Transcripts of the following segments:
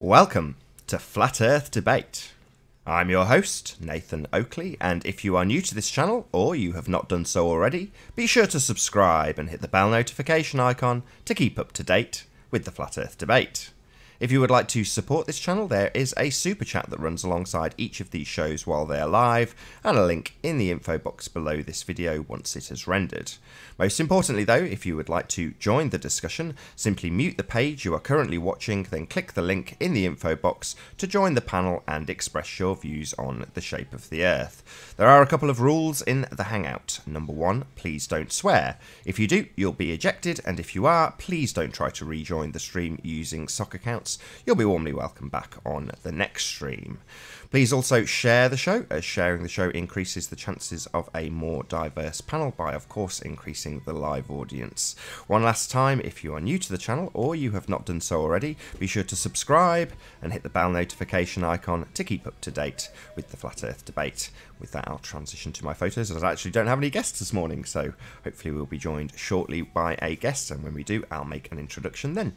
Welcome to Flat Earth Debate. I'm your host, Nathan Oakley, and if you are new to this channel, or you have not done so already, be sure to subscribe and hit the bell notification icon to keep up to date with the Flat Earth Debate. If you would like to support this channel, there is a super chat that runs alongside each of these shows while they are live, and a link in the info box below this video once it has rendered. Most importantly though, if you would like to join the discussion, simply mute the page you are currently watching, then click the link in the info box to join the panel and express your views on the shape of the Earth. There are a couple of rules in the Hangout. Number 1, please don't swear. If you do, you'll be ejected, and if you are, please don't try to rejoin the stream using sock accounts. You'll be warmly welcome back on the next stream. Please also share the show, as sharing the show increases the chances of a more diverse panel by, of course, increasing the live audience. One last time, if you are new to the channel or you have not done so already, be sure to subscribe and hit the bell notification icon to keep up to date with the Flat Earth Debate. With that, I'll transition to my photos, as I actually don't have any guests this morning, so hopefully we'll be joined shortly by a guest, and when we do, I'll make an introduction then.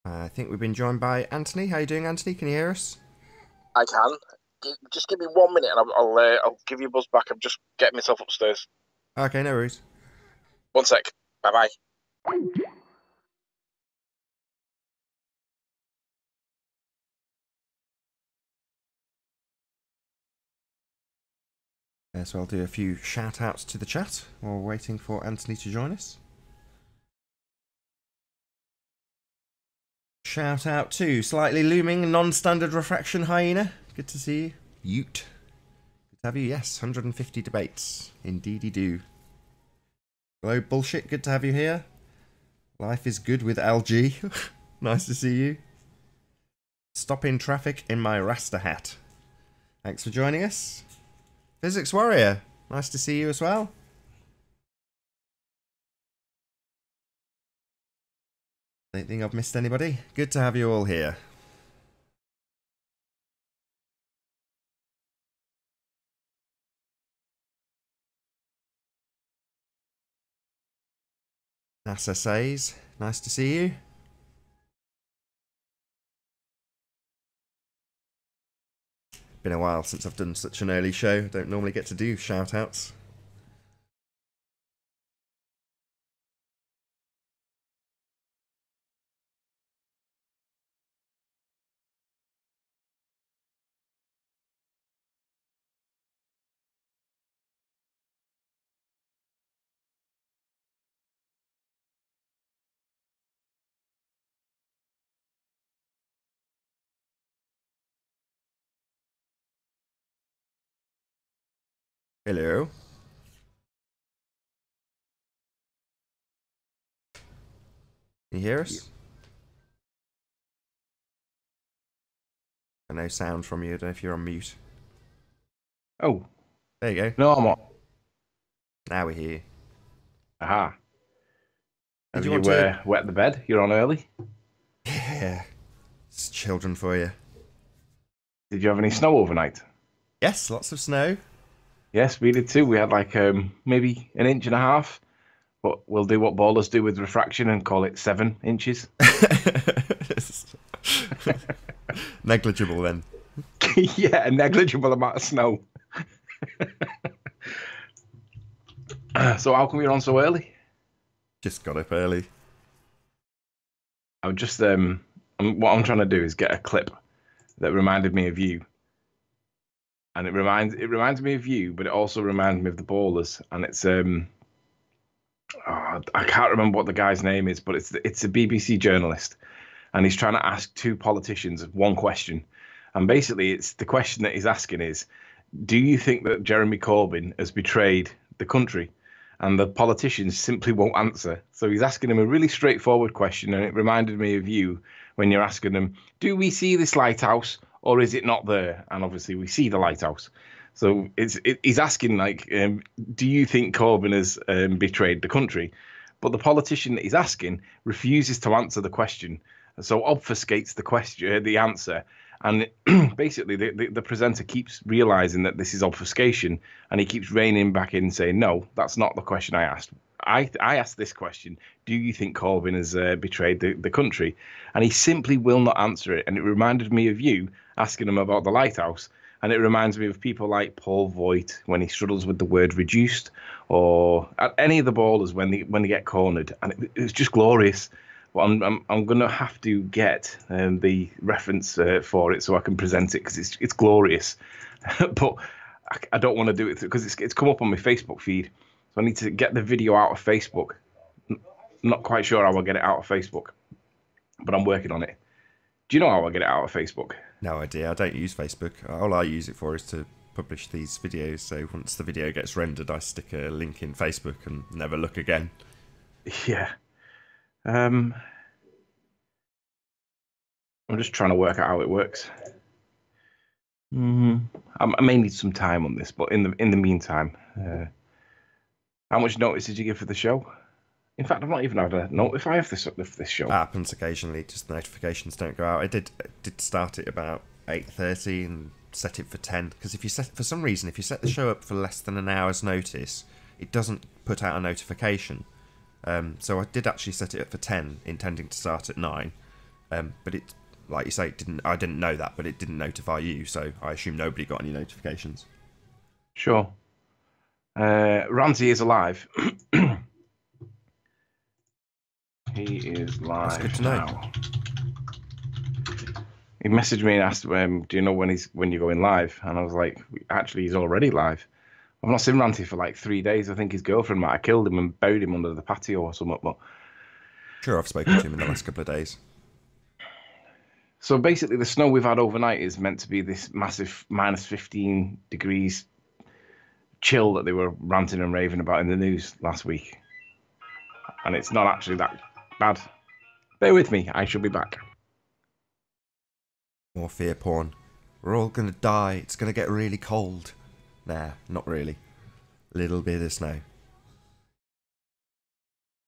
I think we've been joined by Anthony. How are you doing, Anthony? Can you hear us? I can. Just give me 1 minute and I'll give you a buzz back. I'm just getting myself upstairs. Okay, no worries. 1 sec. Bye-bye. So I'll do a few shout-outs to the chat while we're waiting for Anthony to join us. Shout out to Slightly Looming Non-Standard Refraction Hyena. Good to see you. Ute. Good to have you. Yes, 150 debates. Indeedy do. Hello, Bullshit. Good to have you here. Life is good with LG. Nice to see you. Stop in traffic in my Rasta hat. Thanks for joining us. Physics Warrior. Nice to see you as well. Don't think I've missed anybody. Good to have you all here. NASA says, nice to see you. Been a while since I've done such an early show. Don't normally get to do shout-outs. Hello. Can you hear us? No sound from you. I don't know if you're on mute. Oh. There you go. No, I'm on. Now we hear you. Aha. Did Have you you want to... wet the bed? You're on early? Yeah. It's children for you. Did you have any snow overnight? Yes, lots of snow. Yes, we did too. We had like maybe 1.5 inches, but we'll do what ballers do with refraction and call it 7 inches. Negligible then. Yeah, a negligible amount of snow. So how come you're on so early? Just got up early. I'm just what I'm trying to do is get a clip that reminded me of you. And it reminds me of you, but it also reminds me of the Ballers. And it's I can't remember what the guy's name is, but it's a BBC journalist, and he's trying to ask two politicians one question. And basically, it's the question that he's asking is, do you think that Jeremy Corbyn has betrayed the country? And the politicians simply won't answer. So he's asking him a really straightforward question, and it reminded me of you when you're asking them, do we see this lighthouse or is it not there? And obviously we see the lighthouse. So he's asking, like, do you think Corbyn has betrayed the country? But the politician that he's asking refuses to answer the question, so obfuscates the question, the answer. And basically, the presenter keeps realizing that this is obfuscation, and he keeps reining back in, saying, "No, that's not the question I asked. I asked this question: do you think Corbyn has betrayed the country?" And he simply will not answer it. And it reminded me of you asking him about the lighthouse, and it reminds me of people like Paul Voigt when he struggles with the word "reduced," or any of the Ballers when they get cornered, and it was just glorious. But I'm going to have to get the reference for it so I can present it, because it's glorious. But I don't want to do it because it's come up on my Facebook feed. So I need to get the video out of Facebook. I'm not quite sure how I'll get it out of Facebook, but I'm working on it. Do you know how I'll get it out of Facebook? No idea. I don't use Facebook. All I use it for is to publish these videos. So once the video gets rendered, I stick a link in Facebook and never look again. Yeah. I'm just trying to work out how it works. I may need some time on this, but in the meantime, how much notice did you give for the show? In fact, I've not even had a notify of this show. It happens occasionally. Just the notifications don't go out. I did start it about 8:30 and set it for 10, because if you set the show up for less than an hour's notice, it doesn't put out a notification. So I did actually set it up for 10, intending to start at 9. But it, like you say, I didn't know that, but it didn't notify you, so I assume nobody got any notifications. Sure. Ramsey is alive. He is live. That's good to know. Now. He messaged me and asked, "Do you know when you're going live?" And I was like, "Actually, he's already live. I've not seen Ranty for like 3 days. I think his girlfriend might have killed him and buried him under the patio or something." But sure, I've spoken to him in the last couple of days. So basically, the snow we've had overnight is meant to be this massive minus 15 degrees chill that they were ranting and raving about in the news last week. And it's not actually that bad. Bear with me, I shall be back. More fear porn. We're all going to die. It's going to get really cold. Nah, not really. Little bit of snow.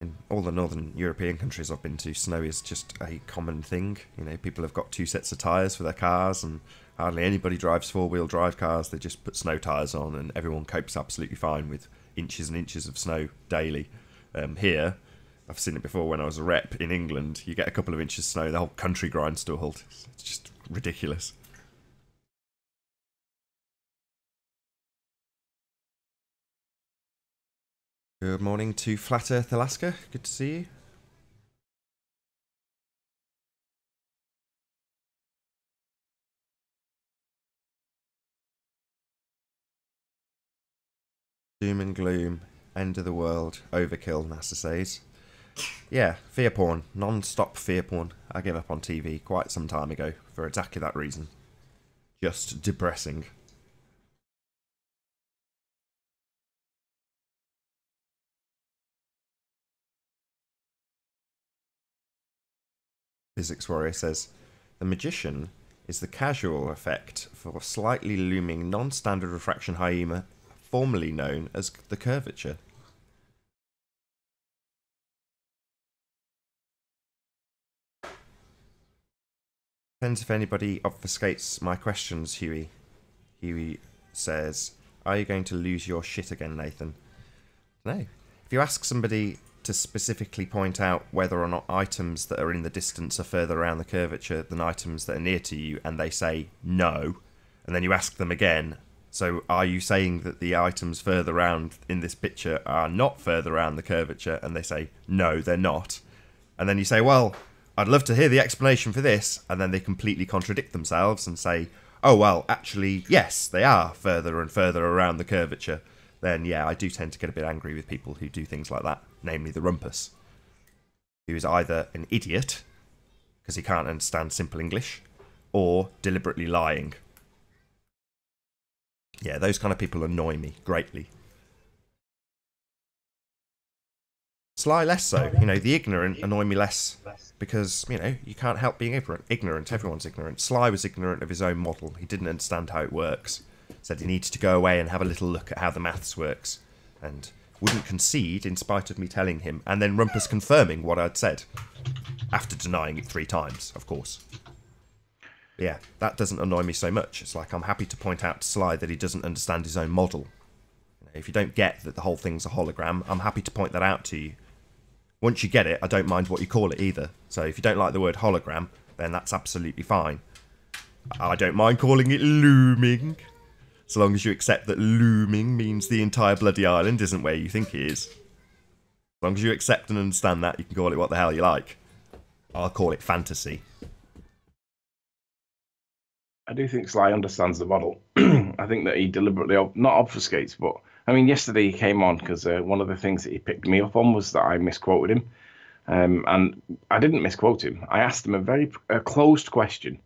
In all the northern European countries I've been to, snow is just a common thing. You know, people have got 2 sets of tyres for their cars, and hardly anybody drives 4-wheel drive cars. They just put snow tyres on, and everyone copes absolutely fine with inches and inches of snow daily. Here, I've seen it before when I was a rep in England. You get a couple of inches of snow, the whole country grinds to a halt. It's just ridiculous. Good morning to Flat Earth, Alaska. Good to see you. Doom and gloom, end of the world, overkill, NASA says. Yeah, fear porn, non-stop fear porn. I gave up on TV quite some time ago for exactly that reason. Just depressing. Physics Warrior says, the magician is the casual effect for slightly looming non-standard refraction hyena, formerly known as the curvature. Depends if anybody obfuscates my questions, Huey. Huey says, are you going to lose your shit again, Nathan? No. If you ask somebody to specifically point out whether or not items that are in the distance are further around the curvature than items that are near to you, and they say no, And then you ask them again, so are you saying that the items further around in this picture are not further around the curvature? And they say, no, they're not. And then you say, well, I'd love to hear the explanation for this. And then they completely contradict themselves and say, oh, well, actually, yes, they are further and further around the curvature. Then, yeah, I do tend to get a bit angry with people who do things like that, namely the rumpus, who is either an idiot, because he can't understand simple English, or deliberately lying. Yeah, those kind of people annoy me greatly. Sly less so. You know, the ignorant annoy me less because, you know, you can't help being ignorant. Everyone's ignorant. Sly was ignorant of his own model. He didn't understand how it works. Said he needs to go away and have a little look at how the maths works. And wouldn't concede in spite of me telling him. And then Rumpus confirming what I'd said. After denying it 3 times, of course. But yeah, that doesn't annoy me so much. It's like I'm happy to point out to Sly that he doesn't understand his own model. You know, if you don't get that the whole thing's a hologram, I'm happy to point that out to you. Once you get it, I don't mind what you call it either. So if you don't like the word hologram, then that's absolutely fine. I don't mind calling it looming. So long as you accept that looming means the entire bloody island isn't where you think it is. As long as you accept and understand that, you can call it what the hell you like. I'll call it fantasy. I do think Sly understands the model. I think that he deliberately, not obfuscates, but I mean, yesterday he came on because one of the things that he picked me up on was that I misquoted him. And I didn't misquote him. I asked him a closed question.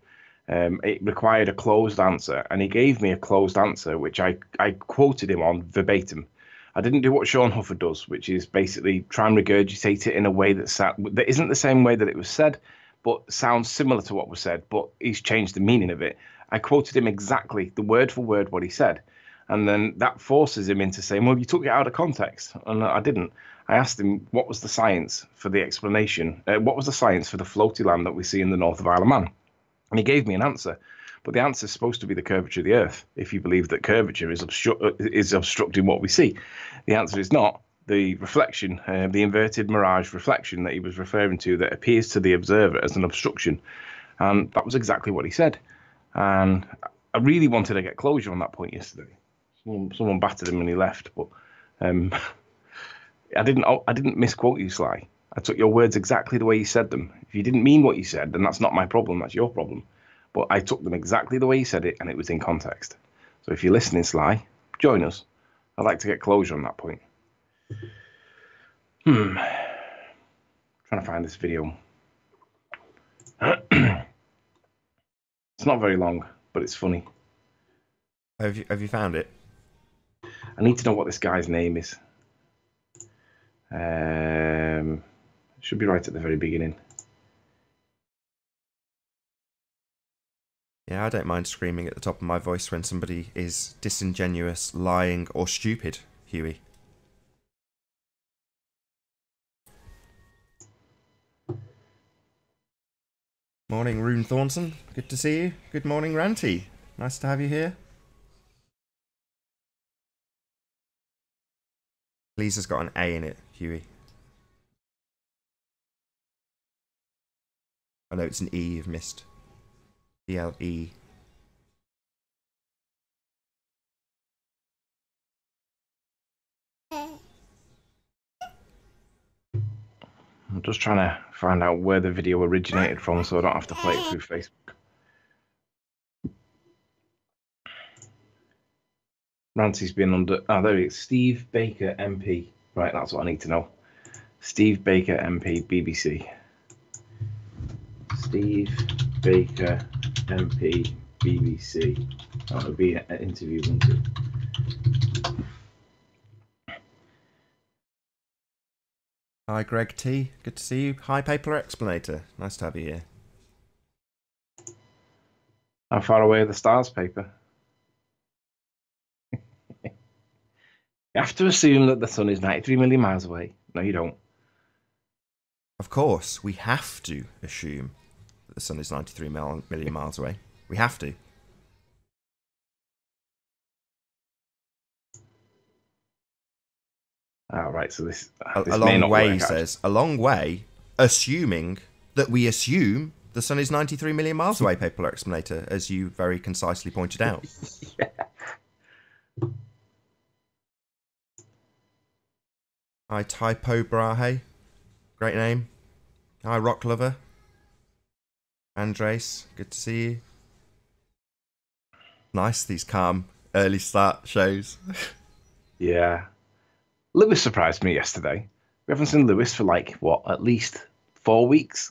It required a closed answer, and he gave me a closed answer, which I quoted him on verbatim. I didn't do what Sean Huffer does, which is basically try and regurgitate it in a way that isn't the same way that it was said, but sounds similar to what was said, but he's changed the meaning of it. I quoted him exactly, the word for word, what he said. And then that forces him into saying, well, you took it out of context. And I didn't. I asked him, what was the science for the explanation? What was the science for the floaty land that we see in the north of Isle of Man? And he gave me an answer. But the answer is supposed to be the curvature of the Earth, if you believe that curvature is obstructing what we see. The answer is not. The reflection, the inverted mirage reflection that he was referring to that appears to the observer as an obstruction. And that was exactly what he said. And I really wanted to get closure on that point yesterday. Someone battered him and he left, but I didn't misquote you, Sly. I took your words exactly the way you said them. If you didn't mean what you said, then that's not my problem, that's your problem. But I took them exactly the way you said it, and it was in context. So if you're listening, Sly, join us. I'd like to get closure on that point. Trying to find this video. It's not very long, but it's funny. Have you found it? I need to know what this guy's name is. Should be right at the very beginning. Yeah, I don't mind screaming at the top of my voice when somebody is disingenuous, lying, or stupid, Huey. Morning, Rune Thornton. Good to see you. Good morning, Ranty. Nice to have you here. Please has got an A in it, Huey. I know it's an E you've missed. BLE. I'm just trying to find out where the video originated from so I don't have to play it through Facebook. Rancy's been under... Oh, there he is. Steve Baker, MP. Right, that's what I need to know. Steve Baker, MP, BBC. Steve Baker, MP, BBC. That would be an interview, wouldn't it? Hi, Greg T. Good to see you. Hi, Paper Explanator. Nice to have you here. How far away are the stars, Paper? You have to assume that the sun is 93 million miles away. No, you don't. Of course, we have to assume that the sun is 93 million miles away. We have to. Oh, right, so this a long way, he says. A long way, assuming that we assume The sun is 93 million miles away, Paper Explanator, as you very concisely pointed out. Yeah. Hi, Typo Brahe. Great name. Hi, Rock Lover. Andres, good to see you. Nice, these calm early start shows. Yeah. Lewis surprised me yesterday. We haven't seen Lewis for like, what, at least 4 weeks?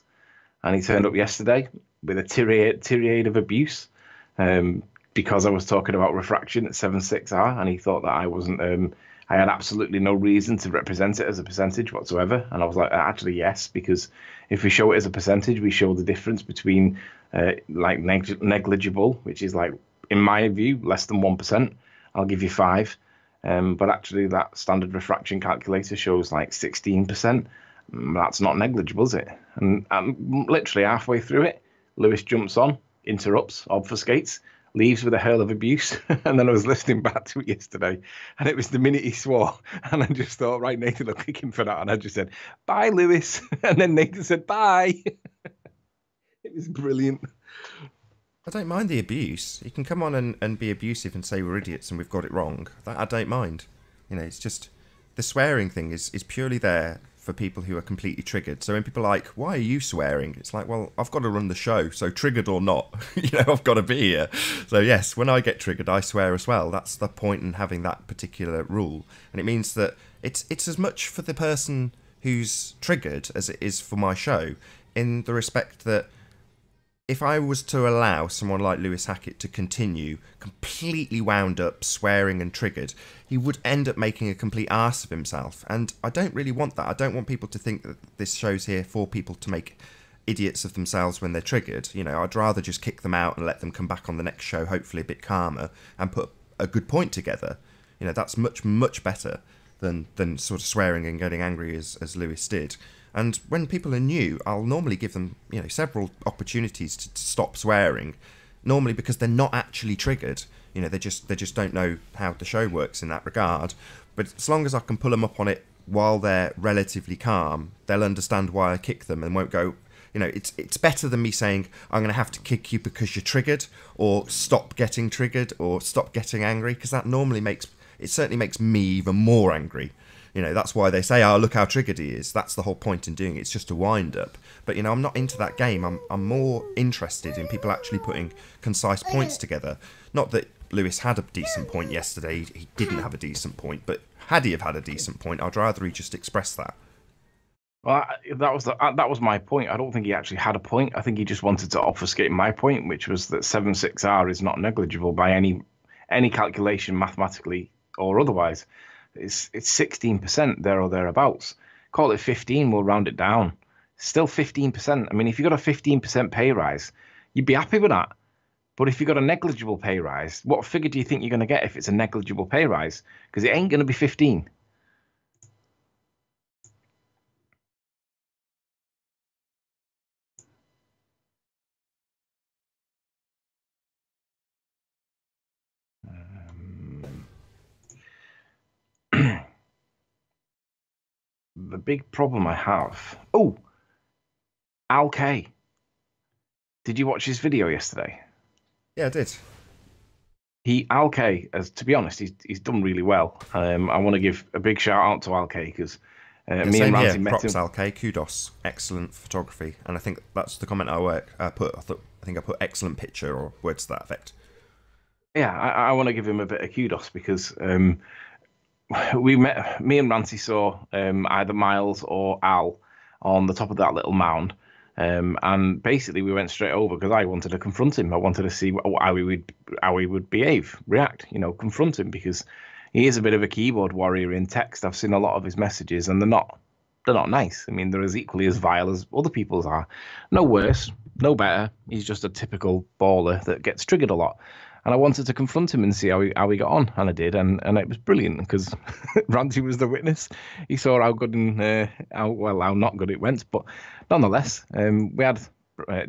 And he turned up yesterday with a tirade of abuse because I was talking about refraction at 7.6R, and he thought that I wasn't... I had absolutely no reason to represent it as a percentage whatsoever. And I was like, actually, yes, because if we show it as a percentage, we show the difference between like negligible, which is like, in my view, less than 1%. I'll give you 5. But actually, that standard refraction calculator shows like 16%. That's not negligible, is it? And I'm literally halfway through it. Lewis jumps on, interrupts, obfuscates, leaves with a hurl of abuse. And then I was listening back to it yesterday, and it was the minute he swore. And I just thought, right, Nathan will kick him for that. And I just said, bye, Lewis. And then Nathan said, bye. It was brilliant. I don't mind the abuse. You can come on and be abusive and say we're idiots and we've got it wrong. That I don't mind. You know, it's just the swearing thing is purely there for people who are completely triggered. So when people are like, why are you swearing? It's like, well, I've got to run the show, so triggered or not, you know, I've got to be here. So yes, when I get triggered, I swear as well. That's the point in having that particular rule. And it means that it's as much for the person who's triggered as it is for my show, in the respect that if I was to allow someone like Lewis Hackett to continue completely wound up, swearing and triggered, he would end up making a complete arse of himself. And I don't really want that. I don't want people to think that this show's here for people to make idiots of themselves when they're triggered. You know, I'd rather just kick them out and let them come back on the next show, hopefully a bit calmer, and put a good point together. You know, that's much, much better than sort of swearing and getting angry as Lewis did. And when people are new, I'll normally give them, you know, several opportunities to stop swearing. Normally because they're not actually triggered. You know, they just don't know how the show works in that regard. But as long as I can pull them up on it while they're relatively calm, they'll understand why I kick them and won't go, you know, it's better than me saying, I'm going to have to kick you because you're triggered, or stop getting triggered, or stop getting angry, because that normally certainly makes me even more angry. You know, that's why they say, oh, look how triggered he is. That's the whole point in doing it. It's just a wind-up. But, you know, I'm not into that game. I'm more interested in people actually putting concise points together. Not that Lewis had a decent point yesterday. He didn't have a decent point. But had he have had a decent point, I'd rather he just express that. Well, that was my point. I don't think he actually had a point. I think he just wanted to obfuscate my point, which was that 7.6R is not negligible by any calculation, mathematically or otherwise. It's 16% there or thereabouts. Call it 15, we'll round it down. Still 15%. I mean, if you got a 15% pay rise, you'd be happy with that. But if you got a negligible pay rise, what figure do you think you're going to get if it's a negligible pay rise? Because it ain't going to be 15. The big problem I have... Oh! Al K. Did you watch his video yesterday? Yeah, I did. Al K, to be honest, he's done really well. I want to give a big shout out to Al K because me and Ramsey met props him. Al K, kudos, excellent photography, and I think that's the comment I put. I think I put excellent picture or words to that effect. Yeah, I want to give him a bit of kudos because me and Ramsey saw either Miles or Al on the top of that little mound. And basically we went straight over because I wanted to confront him. I wanted to see how he would react, you know, confront him, because he is a bit of a keyboard warrior in text. I've seen a lot of his messages and they're not nice. I mean, they're as equally as vile as other people's are. No worse, no better. He's just a typical baller that gets triggered a lot. And I wanted to confront him and see how he got on, and I did, and it was brilliant because Ramsey was the witness. He saw how good and how not good it went, but nonetheless, we had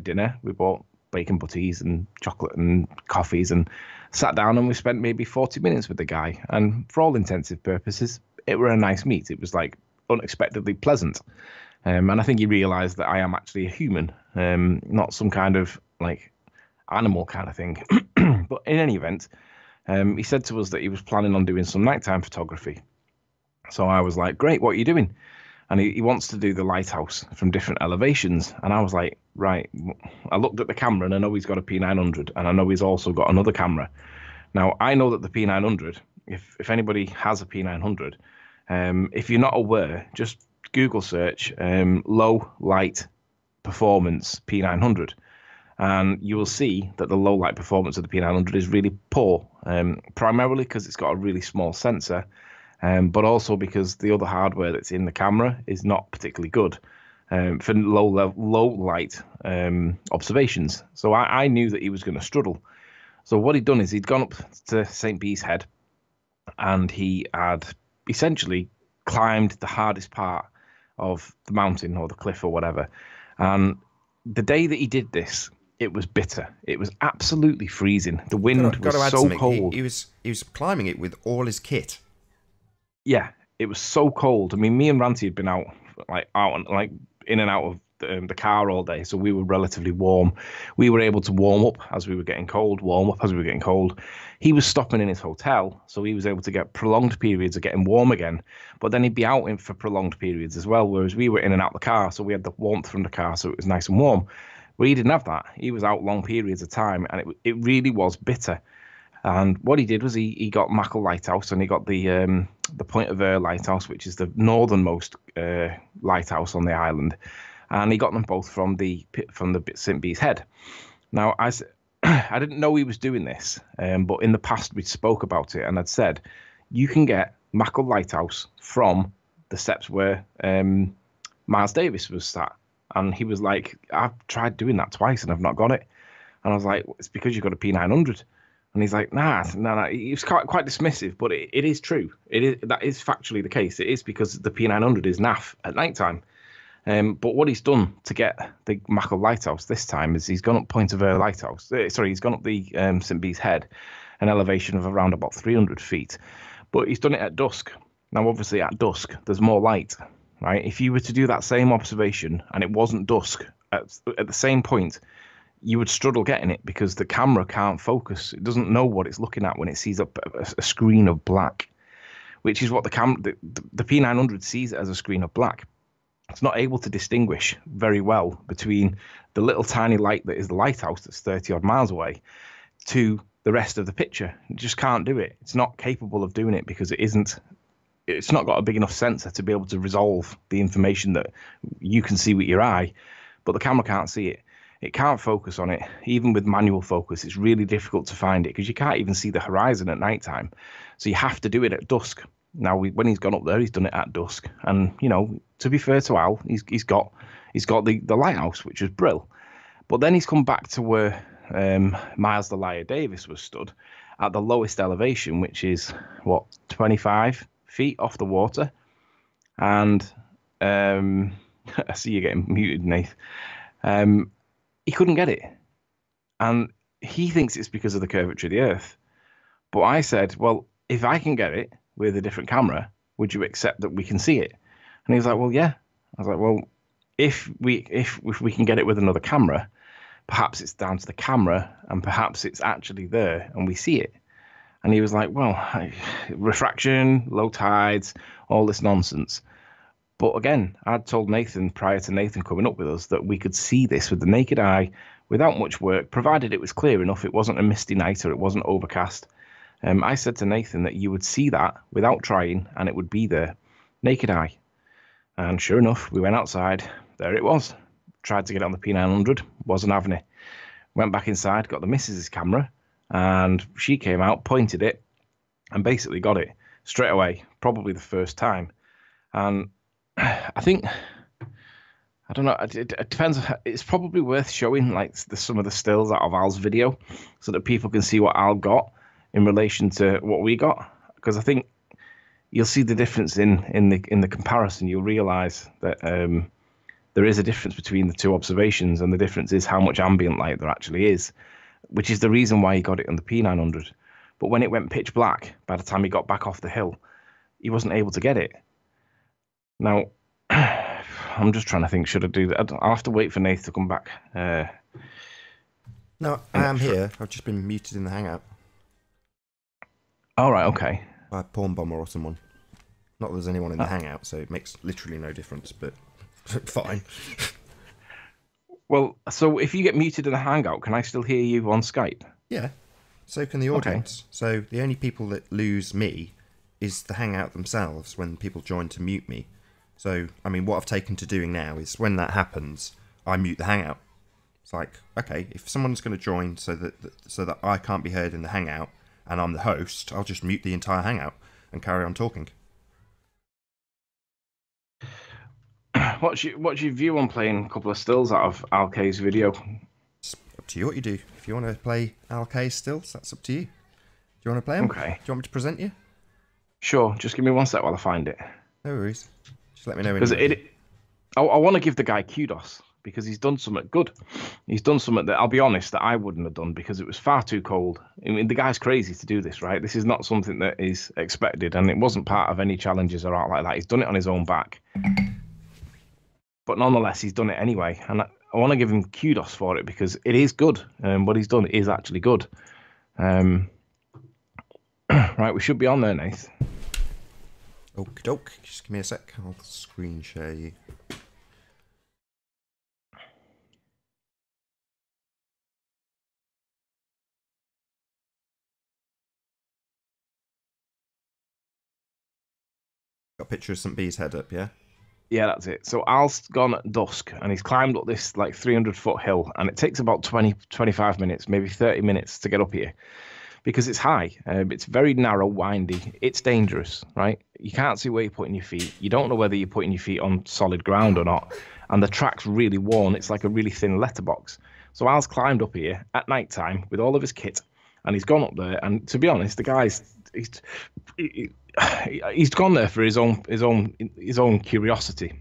dinner. We bought bacon butties and chocolate and coffees, and sat down, and we spent maybe 40 minutes with the guy. And for all intensive purposes, it were a nice meet. It was like unexpectedly pleasant. And I think he realised that I am actually a human, not some kind of like animal kind of thing. But in any event, he said to us that he was planning on doing some nighttime photography. So I was like, great, what are you doing? And he wants to do the lighthouse from different elevations. And I was like, right. I looked at the camera and I know he's got a P900 and I know he's also got another camera. Now, I know that the P900, if anybody has a P900, if you're not aware, just Google search low light performance P900. And you will see that the low light performance of the P900 is really poor, primarily because it's got a really small sensor, but also because the other hardware that's in the camera is not particularly good for low light observations. So I knew that he was going to struggle. So what he'd done is he'd gone up to St. Bees Head and he had essentially climbed the hardest part of the mountain or the cliff or whatever. And the day that he did this, it was bitter. It was absolutely freezing. The wind was so cold. He was climbing it with all his kit. Yeah, it was so cold. I mean, me and Ranty had been out in and out of the car all day, so we were relatively warm. We were able to warm up as we were getting cold, warm up as we were getting cold. He was stopping in his hotel, so he was able to get prolonged periods of getting warm again, but then he'd be out for prolonged periods as well, whereas we were in and out the car, so we had the warmth from the car, so it was nice and warm. But he didn't have that. He was out long periods of time, and it really was bitter. And what he did was he got Mackle Lighthouse, and he got the Point of Ayr Lighthouse, which is the northernmost lighthouse on the island, and he got them both from the St. Bees Head. Now, I didn't know he was doing this, but in the past we spoke about it, and I'd said you can get Mackle Lighthouse from the steps where Miles Davis was sat. And he was like, I've tried doing that twice and I've not got it. And I was like, it's because you've got a P900. And he's like, nah. He was quite dismissive, but it is true. That is factually the case. It is because the P900 is naff at night time. But what he's done to get the Mackle Lighthouse this time is he's gone up Point of Ayr Lighthouse. He's gone up the St. Bees Head, an elevation of around about 300 feet. But he's done it at dusk. Now, obviously, at dusk, there's more light. Right? If you were to do that same observation and it wasn't dusk at the same point, you would struggle getting it because the camera can't focus. It doesn't know what it's looking at when it sees a screen of black, which is what the P900 sees it as a screen of black. It's not able to distinguish very well between the little tiny light that is the lighthouse that's 30 odd miles away to the rest of the picture. It just can't do it. It's not capable of doing it because it's not got a big enough sensor to be able to resolve the information that you can see with your eye, but the camera can't see it. It can't focus on it. Even with manual focus, it's really difficult to find it because you can't even see the horizon at night time. So you have to do it at dusk. Now, when he's gone up there, he's done it at dusk. And, you know, to be fair to Al, he's got the lighthouse, which was brill. But then he's come back to where Miles the Liar Davis was stood at the lowest elevation, which is, 25 feet off the water, and I see you getting muted, Nath. He couldn't get it, and he thinks it's because of the curvature of the Earth. But I said, well, if I can get it with a different camera, would you accept that we can see it? And he was like, well, yeah. I was like, well, if we can get it with another camera, perhaps it's down to the camera, and perhaps it's actually there, and we see it. And he was like, well, refraction, low tides, all this nonsense. But again, I'd told Nathan prior to Nathan coming up with us that we could see this with the naked eye without much work, provided it was clear enough, it wasn't a misty night or it wasn't overcast. I said to Nathan that you would see that without trying and it would be there, naked eye. And sure enough, we went outside, there it was. Tried to get it on the P900, wasn't having it. Went back inside, got the missus's camera, and she came out, pointed it, and basically got it straight away, probably the first time. And I think, I don't know, it depends. It's probably worth showing like some of the stills out of Al's video so that people can see what Al got in relation to what we got. Because I think you'll see the difference in the comparison. You'll realise that there is a difference between the two observations, and the difference is how much ambient light there actually is, which is the reason why he got it on the P900. But when it went pitch black, by the time he got back off the hill, he wasn't able to get it. Now, I'm just trying to think. Should I do that? I'll have to wait for Nathan to come back. No, I am here. I've just been muted in the Hangout. All right, okay. By Porn Bomber or someone. Not that there's anyone in the Hangout, so it makes literally no difference, but fine. Well, so if you get muted in the Hangout, can I still hear you on Skype? Yeah, so can the audience. Okay. So the only people that lose me is the Hangout themselves when people join to mute me. So, I mean, what I've taken to doing now is when that happens, I mute the Hangout. It's like, okay, if someone's going to join so that I can't be heard in the Hangout and I'm the host, I'll just mute the entire Hangout and carry on talking. What's your view on playing a couple of stills out of Alkay's video? It's up to you what you do. If you want to play Alkay stills, that's up to you. Do you want to play them? Okay. Do you want me to present you? Sure. Just give me one sec while I find it. No worries. Just let me know when because you're ready. I want to give the guy kudos because he's done something good. He's done something that I'll be honest that I wouldn't have done because it was far too cold. I mean, the guy's crazy to do this, right? This is not something that is expected, and it wasn't part of any challenges or out like that. He's done it on his own back. But nonetheless, he's done it anyway. And I want to give him kudos for it because it is good. What he's done is actually good. Right, we should be on there, Nath. Okie doke. Just give me a sec. I'll screen share you. Got a picture of St. B's head up, yeah? Yeah, that's it. So Al's gone at dusk and he's climbed up this like 300-foot hill, and it takes about 25 minutes, maybe 30 minutes to get up here because it's high. It's very narrow, windy. It's dangerous, right? You can't see where you're putting your feet. You don't know whether you're putting your feet on solid ground or not. And the track's really worn. It's like a really thin letterbox. So Al's climbed up here at night time with all of his kit, and he's gone up there. And to be honest, the guy's he's gone there for his own curiosity.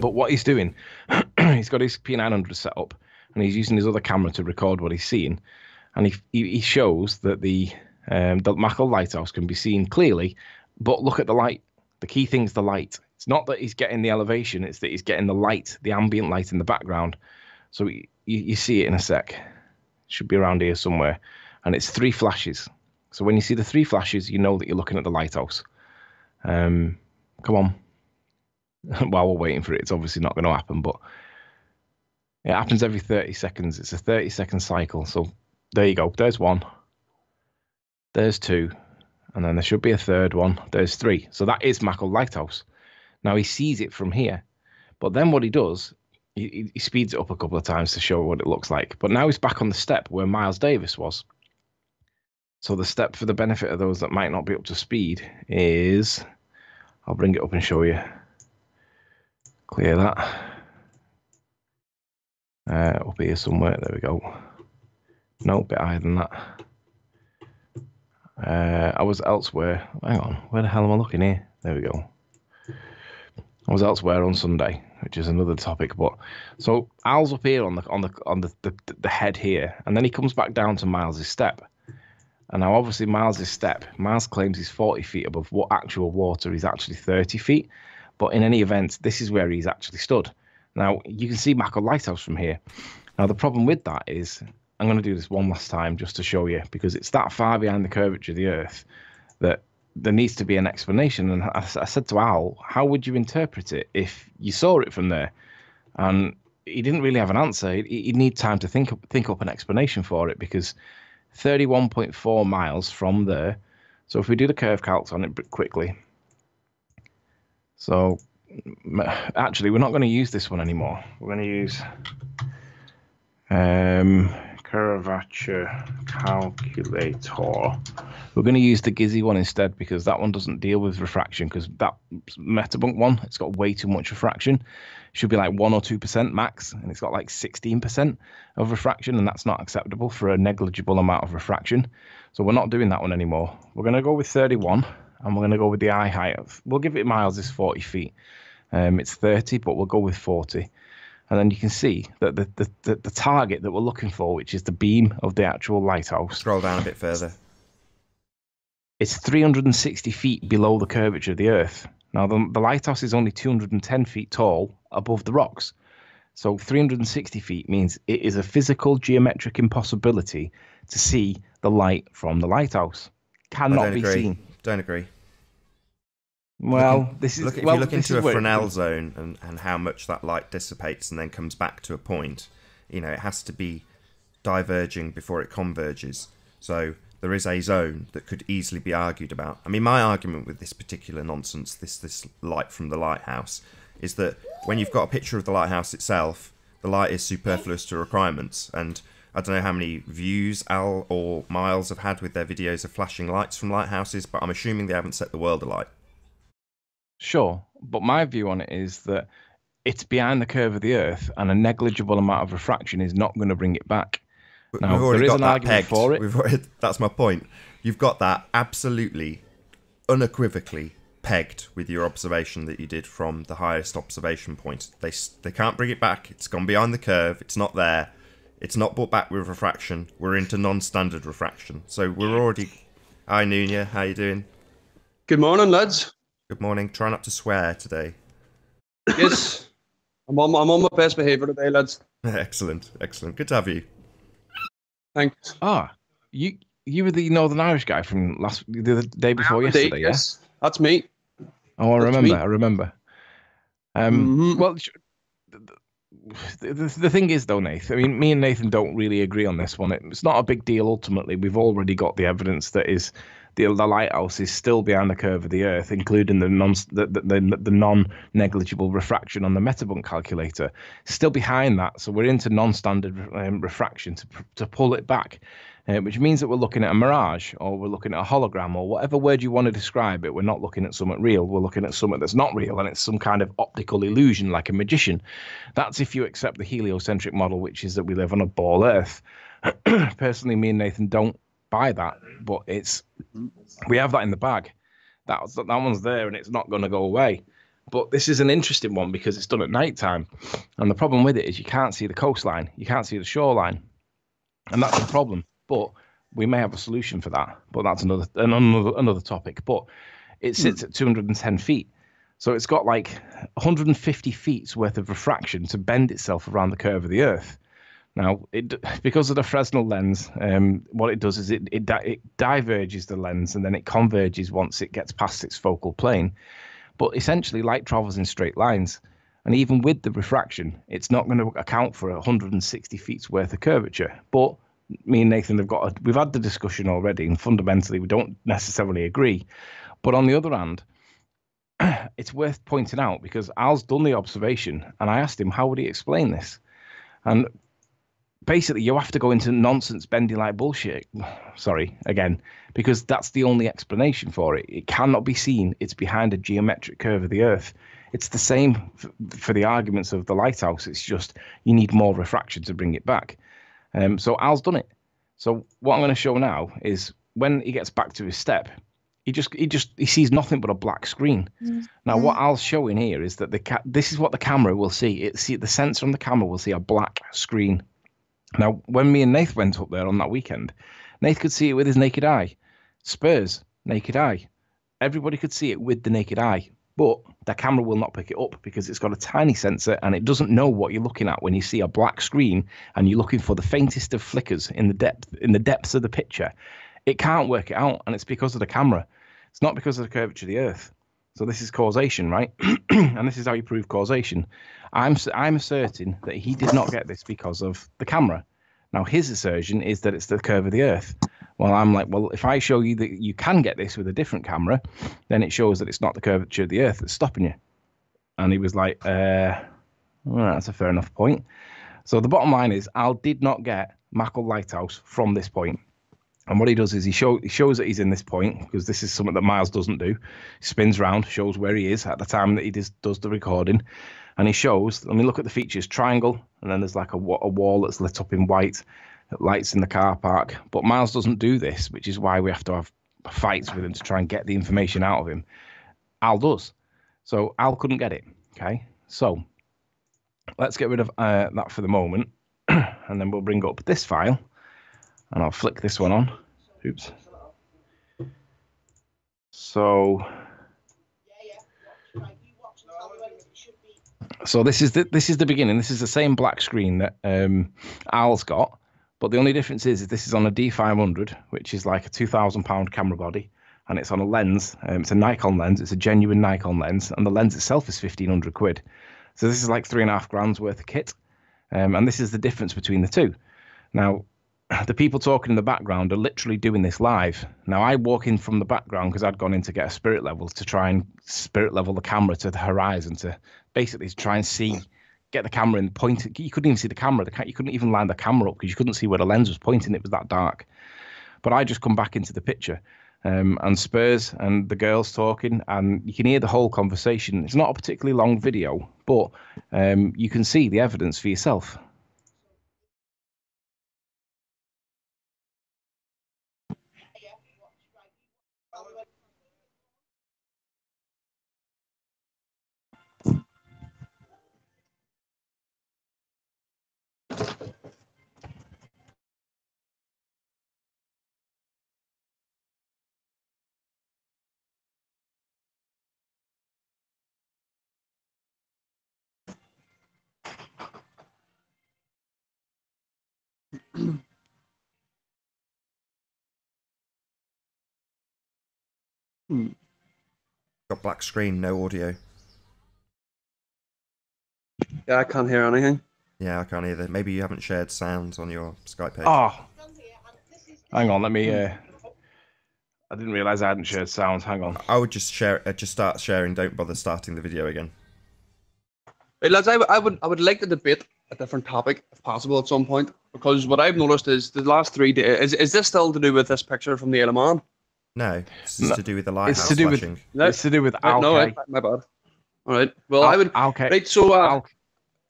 But what he's doing, he's got his P900 set up, and he's using his other camera to record what he's seeing. And he shows that the Mackle Lighthouse can be seen clearly, but look at the light. The key thing is the light. It's not that he's getting the elevation, it's that he's getting the light, the ambient light in the background. So you see it in a sec. It should be around here somewhere. And it's 3 flashes. So when you see the 3 flashes, you know that you're looking at the lighthouse. Come on. While we're waiting for it, it's obviously not going to happen, but it happens every 30 seconds. It's a 30-second cycle. So there you go. There's 1. There's 2. And then there should be a 3rd one. There's 3. So that is Mackle Lighthouse. Now he sees it from here. But then what he does, he speeds it up a couple of times to show what it looks like. But now he's back on the step where Miles Davis was. So the step, for the benefit of those that might not be up to speed, is... I'll bring it up and show you. Clear that. Up here somewhere. There we go. No, a bit higher than that. I was elsewhere. Hang on. Where the hell am I looking here? There we go. I was elsewhere on Sunday, which is another topic. But so Al's up here on the head here, and then he comes back down to Miles's step. And now, obviously, Miles's step. Miles claims he's 40 feet above what actual water is actually 30 feet. But in any event, this is where he's actually stood. Now, you can see Mackle Lighthouse from here. Now, the problem with that is, I'm going to do this one last time just to show you, because it's that far behind the curvature of the Earth that there needs to be an explanation. And I said to Al, how would you interpret it if you saw it from there? And he didn't really have an answer. He'd need time to think up an explanation for it, because 31.4 miles from there. So if we do the curve calcs on it quickly. So actually, we're not going to use this one anymore. We're going to use curvature calculator. We're going to use the Gizzy one instead, because that one doesn't deal with refraction, because that Metabunk one, it's got way too much refraction. It should be like 1 or 2% max, and it's got like 16% of refraction, and that's not acceptable for a negligible amount of refraction. So we're not doing that one anymore. We're going to go with 31, and we're going to go with the eye height of, we'll give it miles is 40 feet. It's 30, but we'll go with 40. And then you can see that the target that we're looking for, which is the beam of the actual lighthouse. Scroll down a bit further. It's 360 feet below the curvature of the Earth. Now, the lighthouse is only 210 feet tall above the rocks. So 360 feet means it is a physical geometric impossibility to see the light from the lighthouse. Cannot be seen. Don't agree. Well, if you look into a Fresnel zone and how much that light dissipates and then comes back to a point, you know, it has to be diverging before it converges. So there is a zone that could easily be argued about. I mean, my argument with this particular nonsense, this light from the lighthouse, is that when you've got a picture of the lighthouse itself, the light is superfluous to requirements. And I don't know how many views Al or Miles have had with their videos of flashing lights from lighthouses, but I'm assuming they haven't set the world alight. Sure, but my view on it is that it's behind the curve of the Earth, and a negligible amount of refraction is not going to bring it back. Now, we've already there is got an that argument pegged. for it. That's my point. You've got that absolutely, unequivocally pegged with your observation that you did from the highest observation point. They can't bring it back. It's gone behind the curve. It's not there. It's not brought back with refraction. We're into non-standard refraction. So we're already... Hi, Nunya. How you doing? Good morning, lads. Good morning. Try not to swear today. Yes. I'm on my best behaviour today, lads. Excellent. Good to have you. Thanks. You were the Northern Irish guy from the day before yesterday, yeah? Yes, that's me. Oh, I remember. Well, the thing is, though, Nathan, I mean, me and Nathan don't really agree on this one. It's not a big deal, ultimately. We've already got the evidence that is the lighthouse is still behind the curve of the Earth, including the non-negligible refraction on the Metabunk calculator. Still behind that, so we're into non-standard refraction to pull it back, which means that we're looking at a mirage, or we're looking at a hologram, or whatever word you want to describe it. We're not looking at something real. We're looking at something that's not real, and it's some kind of optical illusion, like a magician. That's if you accept the heliocentric model, which is that we live on a ball Earth. Personally, me and Nathan don't buy that, but we have that in the bag. That one's there, and it's not going to go away. But this is an interesting one because it's done at night time, and the problem with it is you can't see the coastline, you can't see the shoreline, and that's the problem. But we may have a solution for that, but that's another topic. But it sits at 210 feet, so it's got like 150 feet's worth of refraction to bend itself around the curve of the Earth. Now, because of the Fresnel lens, what it does is it diverges the lens, and then it converges once it gets past its focal plane. But essentially, light travels in straight lines, and even with the refraction, it's not going to account for 160 feet's worth of curvature. But me and Nathan we've had the discussion already, and fundamentally, we don't necessarily agree. But on the other hand, it's worth pointing out because Al's done the observation, and I asked him how would he explain this, and basically, you have to go into nonsense, bendy like bullshit. Sorry, again, because that's the only explanation for it. It cannot be seen. It's behind a geometric curve of the Earth. It's the same for the arguments of the lighthouse. It's just you need more refraction to bring it back. So Al's done it. So what I'm going to show now is when he gets back to his step, he sees nothing but a black screen. Now, what Al's showing here is that this is what the camera will see. The sensor on the camera will see a black screen. Now, when me and Nath went up there on that weekend, Nath could see it with his naked eye. Spurs, naked eye. Everybody could see it with the naked eye, but the camera will not pick it up because it's got a tiny sensor and it doesn't know what you're looking at when you see a black screen and you're looking for the faintest of flickers in the depths of the picture. It can't work it out, and it's because of the camera. It's not because of the curvature of the Earth. So this is causation, right? And this is how you prove causation. I'm asserting that he did not get this because of the camera. Now, his assertion is that it's the curve of the Earth. Well, I'm like, well, if I show you that you can get this with a different camera, then it shows that it's not the curvature of the Earth that's stopping you. And he was like, well, that's a fair enough point. So the bottom line is, Al did not get Mackle Lighthouse from this point. And what he does is he shows that he's in this point, because this is something that Miles doesn't do. He spins round, shows where he is at the time that he does the recording. And he shows, let me look at the features, triangle, and then there's like a wall that's lit up in white, that lights in the car park. But Miles doesn't do this, which is why we have to have fights with him to try and get the information out of him. Al does. So Al couldn't get it, okay? So let's get rid of that for the moment, and then we'll bring up this file. And I'll flick this one on. Oops. So So this is the beginning. This is the same black screen that Al's got, but the only difference is this is on a D500, which is like a £2,000 camera body, and it's on a lens. It's a Nikon lens. It's a genuine Nikon lens, and the lens itself is 1,500 quid. So this is like 3.5 grand's worth of kit, and this is the difference between the two. Now, the people talking in the background are literally doing this live. Now, I walk in from the background because I'd gone in to get a spirit level to try and spirit level the camera to the horizon to basically try and get the camera in point. You couldn't even see the camera. You couldn't even line the camera up because you couldn't see where the lens was pointing. It was that dark. But I just come back into the picture and Spurs and the girls talking, and you can hear the whole conversation. It's not a particularly long video, but you can see the evidence for yourself. Got black screen, no audio. Yeah, I can't hear anything. Yeah, I can't either. Maybe you haven't shared sounds on your Skype page. Oh, hang on. Let me. I didn't realise I hadn't shared sounds. Hang on. I would just share. Just start sharing. Don't bother starting the video again. Hey, lads, I would like to debate a different topic if possible at some point, because what I've noticed is the last 3 days. Is this still to do with this picture from the Isle of Man? No, this is to do with the lighthouse. It's to do flashing. It's to do with Al. No, my bad. All right. Well, I would. Okay. Right. So,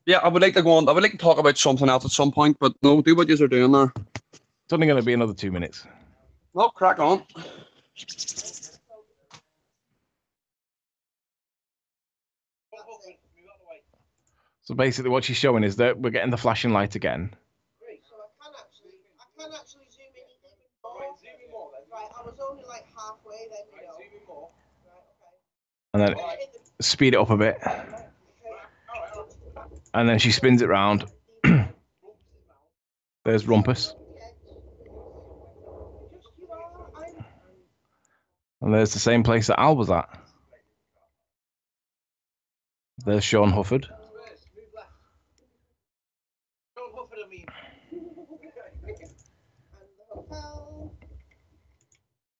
yeah, I would like to go on. I would like to talk about something else at some point, but no, do what you are doing there. It's only going to be another 2 minutes. No, crack on. So basically, what she's showing is that we're getting the flashing light again. Great, so I can actually zoom in even more. Right, I was only like halfway then, you know. Zoom in more. Right, okay. And then speed it up a bit. And then she spins it round. There's Rumpus. And there's the same place that Al was at. There's Sean Hufford.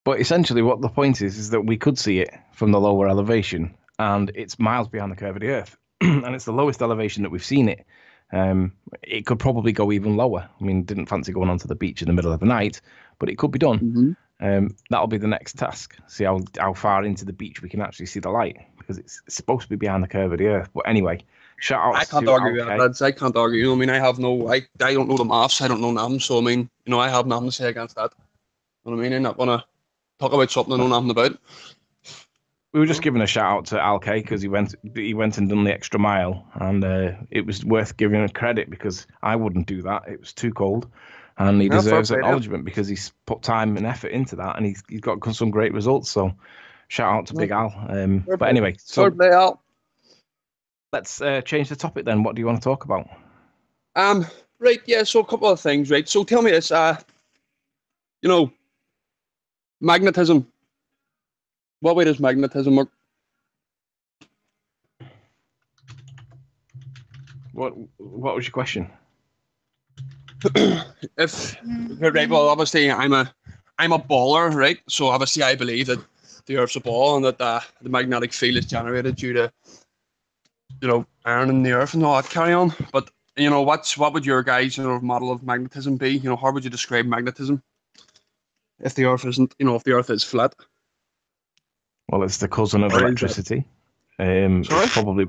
But essentially what the point is that we could see it from the lower elevation, and it's miles behind the curve of the Earth. And it's the lowest elevation that we've seen it. It could probably go even lower. I mean, didn't fancy going onto the beach in the middle of the night, but it could be done. Mm-hmm. That'll be the next task. See how far into the beach we can actually see the light, because it's supposed to be behind the curve of the Earth. But anyway, shout out. I can't argue with that, lads. I can't argue. You know, I mean, I don't know the maths. I don't know nothing. So I mean, you know, I have nothing to say against that. You know what I mean? I'm not gonna talk about something I know nothing about. We were just giving a shout out to Al K because he went and done the extra mile, and it was worth giving him credit because I wouldn't do that. It was too cold, and he deserves acknowledgement because he's put time and effort into that, and he's got some great results. So, shout out to Big Al. But anyway, so let's change the topic then. What do you want to talk about? Right, yeah. So a couple of things, right. So tell me this, you know, magnetism. What way does magnetism work? What was your question? Right, well, obviously I'm a baller, right? So obviously I believe that the Earth's a ball and that the magnetic field is generated due to, you know, iron in the Earth and all that carry on. But you know, what would your guys' model of magnetism be? You know, how would you describe magnetism if the Earth isn't, you know, if the Earth is flat? Well, it's the cousin of electricity. Probably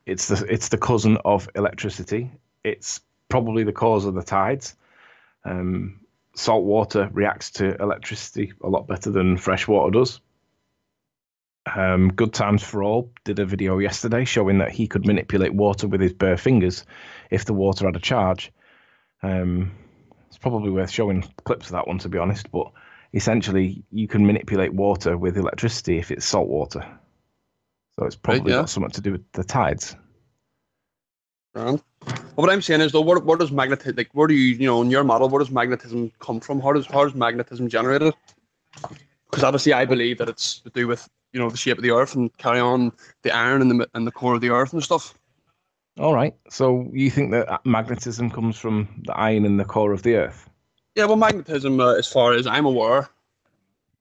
it's the cousin of electricity. It's probably the cause of the tides. Salt water reacts to electricity a lot better than fresh water does. Good Times for All did a video yesterday showing that he could manipulate water with his bare fingers if the water had a charge. It's probably worth showing clips of that one, to be honest, but essentially you can manipulate water with electricity if it's salt water. So it's probably got something to do with the tides. Grand. But what I'm saying is though, where does magnetism, like, where do you in your model, where does magnetism come from? How does magnetism generated? Because obviously I believe that it's to do with the shape of the Earth and carry on the iron in the core of the Earth and stuff. All right. So you think that magnetism comes from the iron in the core of the Earth? Yeah, well, magnetism, as far as I'm aware,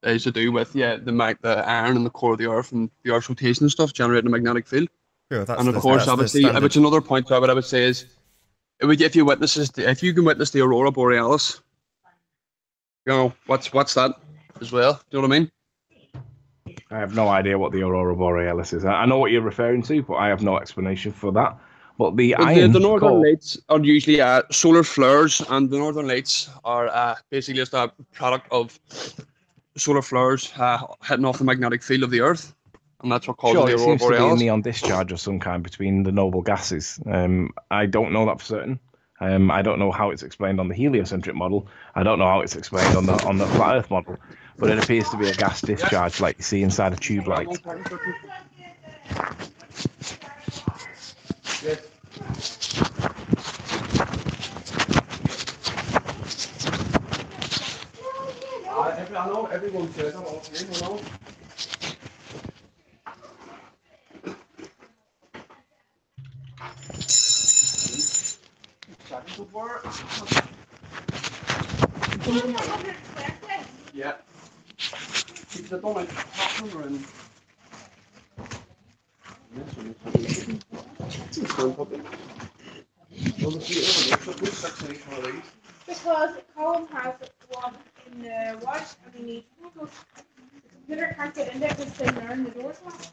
is to do with the iron in the core of the Earth and the Earth's rotation and stuff, generating a magnetic field. Sure, And of course, obviously, which another point to it, I would say is, if you can witness the aurora borealis, what's that as well? Do you know what I mean? I have no idea what the aurora borealis is. I know what you're referring to, but I have no explanation for that. But the northern lights are usually solar flares, and the northern lights are basically just a product of solar flares hitting off the magnetic field of the Earth, and that's what causes the aurora borealis. It seems to be a neon discharge of some kind between the noble gases. I don't know that for certain. I don't know how it's explained on the heliocentric model. I don't know how it's explained on the flat Earth model. But it appears to be a gas discharge like you see inside a tube light. I know everyone says that all the time, Yeah. Because I don't like talking and... Because Colin has one in the wash and he needs to. The computer can't get in there because they're there in the door's locked.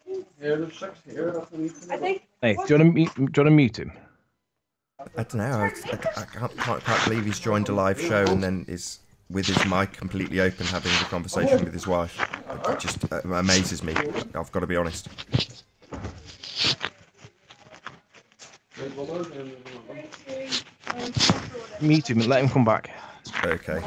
Here, there's 6 here. I think. Hey, do you want to mute him? I don't know. I can't believe he's joined a live show and then is with his mic completely open having a conversation with his wife. It just amazes me. I've got to be honest. Mute him and let him come back. Okay.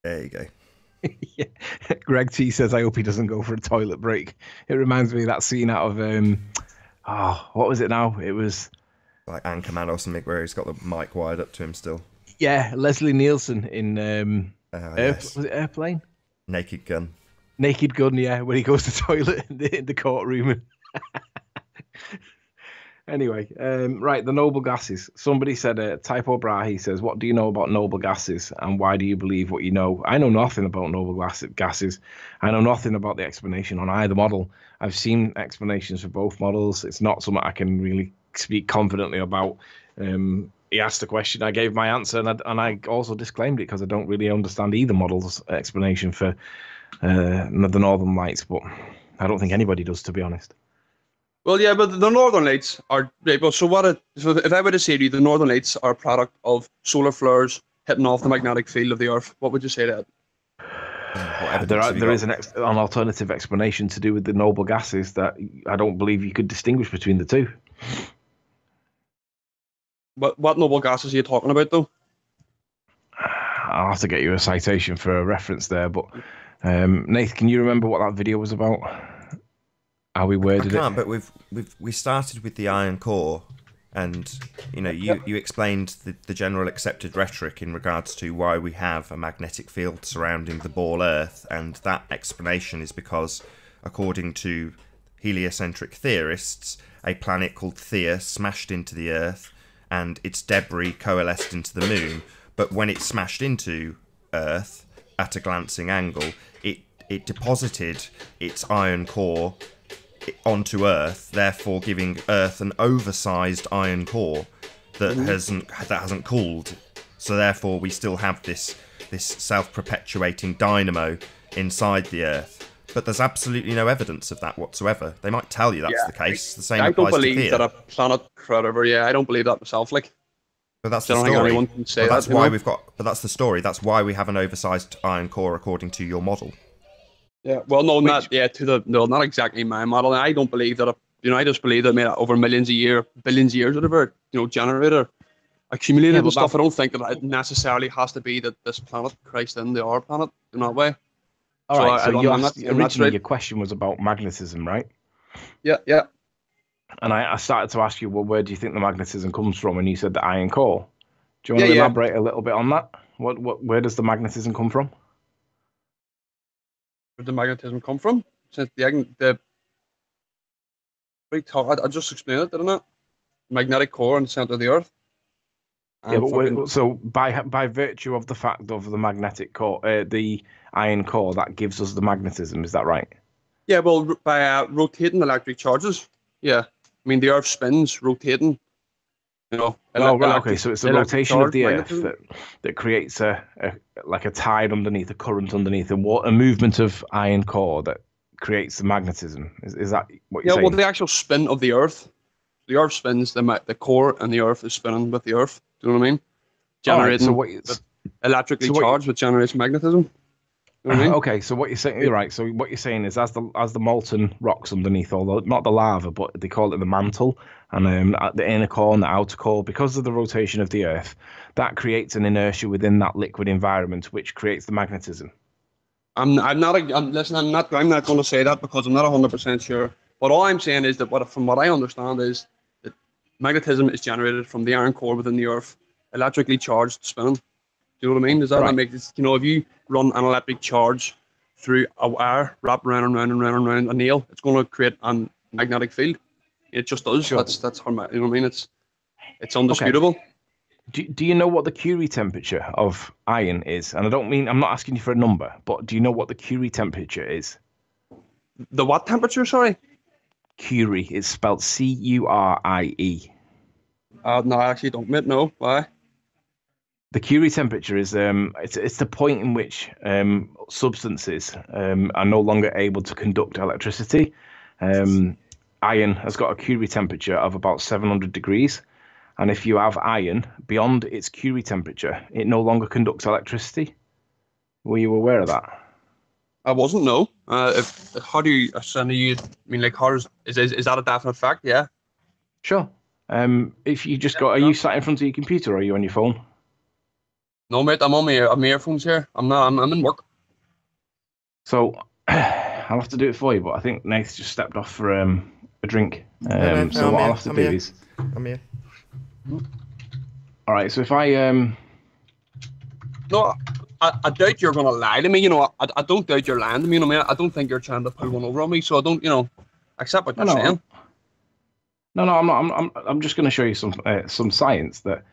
There you go. Yeah. Greg T says, I hope he doesn't go for a toilet break. It reminds me of that scene out of, what was it now? It was... like Anchorman or something where he's got the mic wired up to him still. Yeah, Leslie Nielsen in, Yes. was it Airplane? Naked Gun. Naked Gun, yeah, when he goes to the toilet in the courtroom. Anyway, right, the noble gases. Somebody said, Typo Brahe says, what do you know about noble gases and why do you believe what you know? I know nothing about noble gases. I know nothing about the explanation on either model. I've seen explanations for both models. It's not something I can really speak confidently about. He asked a question, I gave my answer, and I also disclaimed it because I don't really understand either model's explanation for the Northern Lights, but I don't think anybody does, to be honest. Well, yeah, but the Northern Lights are... Right, well, so if I were to say to you the Northern Lights are a product of solar flares hitting off the magnetic field of the Earth, what would you say to that? There is an alternative explanation to do with the noble gases that I don't believe you could distinguish between the two. What noble gases are you talking about, though? I'll have to get you a citation for a reference there, but Nathan, can you remember what that video was about? How we worded it? I can't, but we started with the iron core, and you explained the general accepted rhetoric in regards to why we have a magnetic field surrounding the ball Earth, and that explanation is because, according to heliocentric theorists, a planet called Theia smashed into the Earth, and its debris coalesced into the Moon. But when it smashed into Earth at a glancing angle, it deposited its iron core onto Earth, therefore giving Earth an oversized iron core that hasn't cooled. So therefore we still have this self-perpetuating dynamo inside the Earth. But there's absolutely no evidence of that whatsoever. They might tell you that's the case. The same applies to Theia. I don't believe that a planet forever. Yeah, I don't believe that myself. Like, but that's the story. Anyone can say that's why we've got. But that's the story. That's why we have an oversized iron core, according to your model. Yeah. Well, no, not exactly my model. I don't believe that. I just believe that over billions of years, whatever, generator accumulated and stuff. I don't think that it necessarily has to be that this planet crashed into our planet in that way. All right. So you and asked, that's originally right. your question was about magnetism, right? Yeah, yeah. And I started to ask you, well, where do you think the magnetism comes from? And you said the iron core. Do you want to Yeah. elaborate a little bit on that? Where does the magnetism come from? Where did the magnetism come from? Since the I just explained it, didn't I? Magnetic core in the center of the Earth. Yeah, And but so by virtue of the fact of the magnetic core, the iron core, that gives us the magnetism. Is that right? yeah, well, by rotating electric charges. Yeah, I mean the Earth spins, rotating. You know, Oh, right. Okay, so it's the electric rotation of charge, the Earth magnetism. that creates a like a tide underneath, a current underneath, a movement of iron core that creates the magnetism. Is that what you're Yeah, well, saying? the actual spin of the Earth. The Earth spins, the core and the Earth is spinning with the Earth. Do you know what I mean? All right. So Generating what? You- electrically So what? charged, which generates magnetism. You know what I mean? Okay, so what you're saying, you're right. So what you're saying is, as the molten rocks underneath, although not the lava, but they call it the mantle, and at the inner core and the outer core, because of the rotation of the Earth, that creates an inertia within that liquid environment, which creates the magnetism. I'm not. Listen, I'm not going to say that because I'm not 100% sure. But all I'm saying is that from what I understand is that magnetism is generated from the iron core within the Earth, electrically charged, spinning. Do you know what I mean? Does that not Right. make this? You know, if you run an electric charge through a wire, wrap round and round and round and round a nail, it's going to create a magnetic field. It just does. Sure. That's how, you know what I mean? It's Okay. undisputable. Do you know what the Curie temperature of iron is? And I'm not asking you for a number, but do you know what the Curie temperature is? The what temperature? Sorry. Curie is spelled Curie. No, I actually don't, mate. No, why? The Curie temperature is it's the point in which substances are no longer able to conduct electricity. Iron has got a Curie temperature of about 700 degrees, and if you have iron beyond its Curie temperature, it no longer conducts electricity. Were you aware of that? I wasn't. No. How do you? I mean, like, is that a definite fact? Yeah. Sure. If you just are you sat in front of your computer or are you on your phone? No, mate. I'm on my earphones here. I'm not. I'm in work. So I'll have to do it for you, but I think Nath just stepped off for a drink. No, So I'm what here, I'll have to I'm do here. is, I'm here. all right. So if I No, I doubt you're gonna lie to me. You know, I don't doubt you're lying to me. You know, what I mean, I don't think you're trying to pull one over on me. So I don't, accept what you're saying. No, I'm not. I'm just going to show you some science that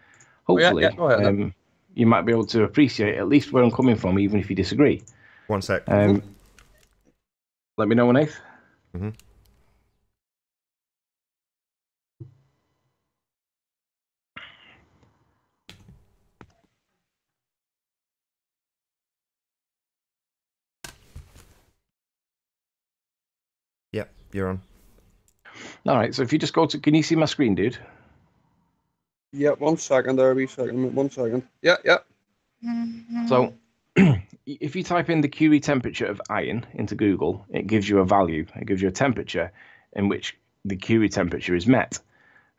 hopefully yeah, go ahead. You might be able to appreciate at least where I'm coming from, even if you disagree. 1 sec. Let me know, Nath. Mhm. Yep, you're on. All right. So if you just go to, can you see my screen, dude? Yeah, 1 second there, wee second. 1 second. Yeah. So if you type in the Curie temperature of iron into Google, it gives you a value. It gives you a temperature in which the Curie temperature is met.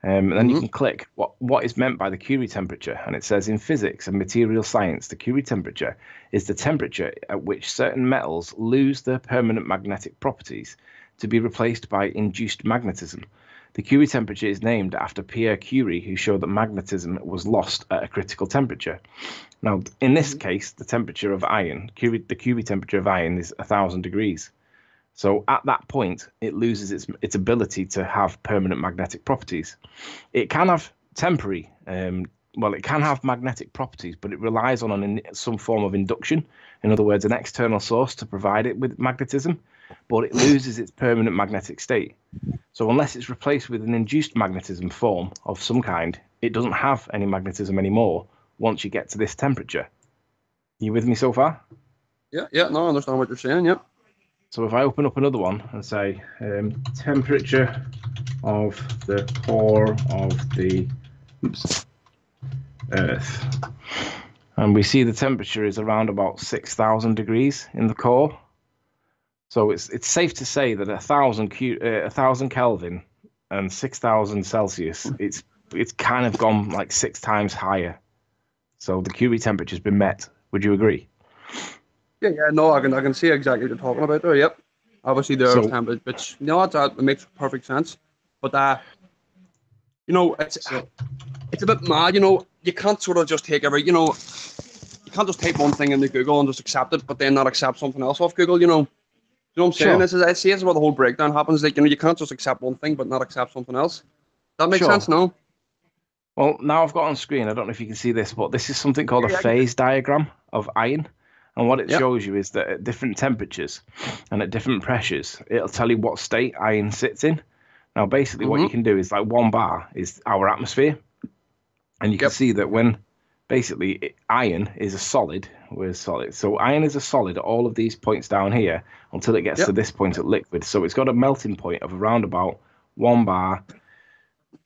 And then you can click what is meant by the Curie temperature. And it says in physics and material science, the Curie temperature is the temperature at which certain metals lose their permanent magnetic properties to be replaced by induced magnetism. The Curie temperature is named after Pierre Curie, who showed that magnetism was lost at a critical temperature. Now, in this case, the temperature of iron, the Curie temperature of iron is 1,000 degrees. So at that point, it loses its ability to have permanent magnetic properties. It can have temporary, it can have magnetic properties, but it relies on some form of induction. In other words, an external source to provide it with magnetism, but it loses its permanent magnetic state. So unless it's replaced with an induced magnetism form of some kind, it doesn't have any magnetism anymore once you get to this temperature. You with me so far? Yeah. No, I understand what you're saying. Yeah. So if I open up another one and say temperature of the core of the Earth, and we see the temperature is around about 6,000 degrees in the core. So it's safe to say that 1,000 Kelvin and 6,000 Celsius, it's kind of gone like 6 times higher. So the Curie temperature has been met. Would you agree? Yeah. No, I can see exactly what you're talking about there. Yep. Obviously, the Earth So, temperature, which that makes perfect sense. But so it's a bit mad. You can't sort of just take you can't just type one thing into Google and just accept it, but then not accept something else off Google. You know what I'm saying? sure, This is where the whole breakdown happens. Like, you can't just accept one thing but not accept something else. That makes sense, sure. no? Well, now I've got on screen, I don't know if you can see this, but this is something called a Yeah, phase diagram of iron. And what it yeah. shows you is that at different temperatures and at different pressures, it'll tell you what state iron sits in. Now, basically, what you Mm-hmm. can do is like one bar is our atmosphere. And you can Yep. see that when basically iron is a solid, we're solid. So iron is a solid at all of these points down here until it gets to Yep. this point at liquid. So it's got a melting point of around about 1 bar,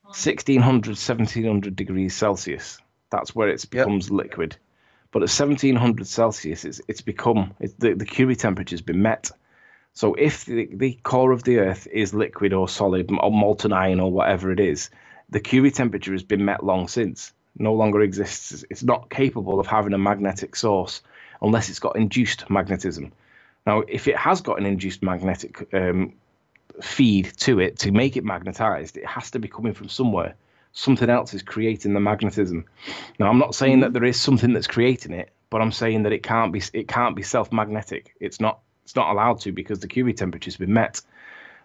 1600, 1700 degrees Celsius. That's where it Yep. becomes liquid. But at 1700 Celsius, the Curie temperature has been met. So if the core of the Earth is liquid or solid or molten iron or whatever it is, the Curie temperature has been met long since. No longer exists. It's not capable of having a magnetic source unless it's got induced magnetism. Now, if it has got an induced magnetic feed to it to make it magnetized, it has to be coming from somewhere. Something else is creating the magnetism. Now, I'm not saying that there is something that's creating it, but I'm saying that it can't be self-magnetic. It's not allowed to because the Curie temperature's been met.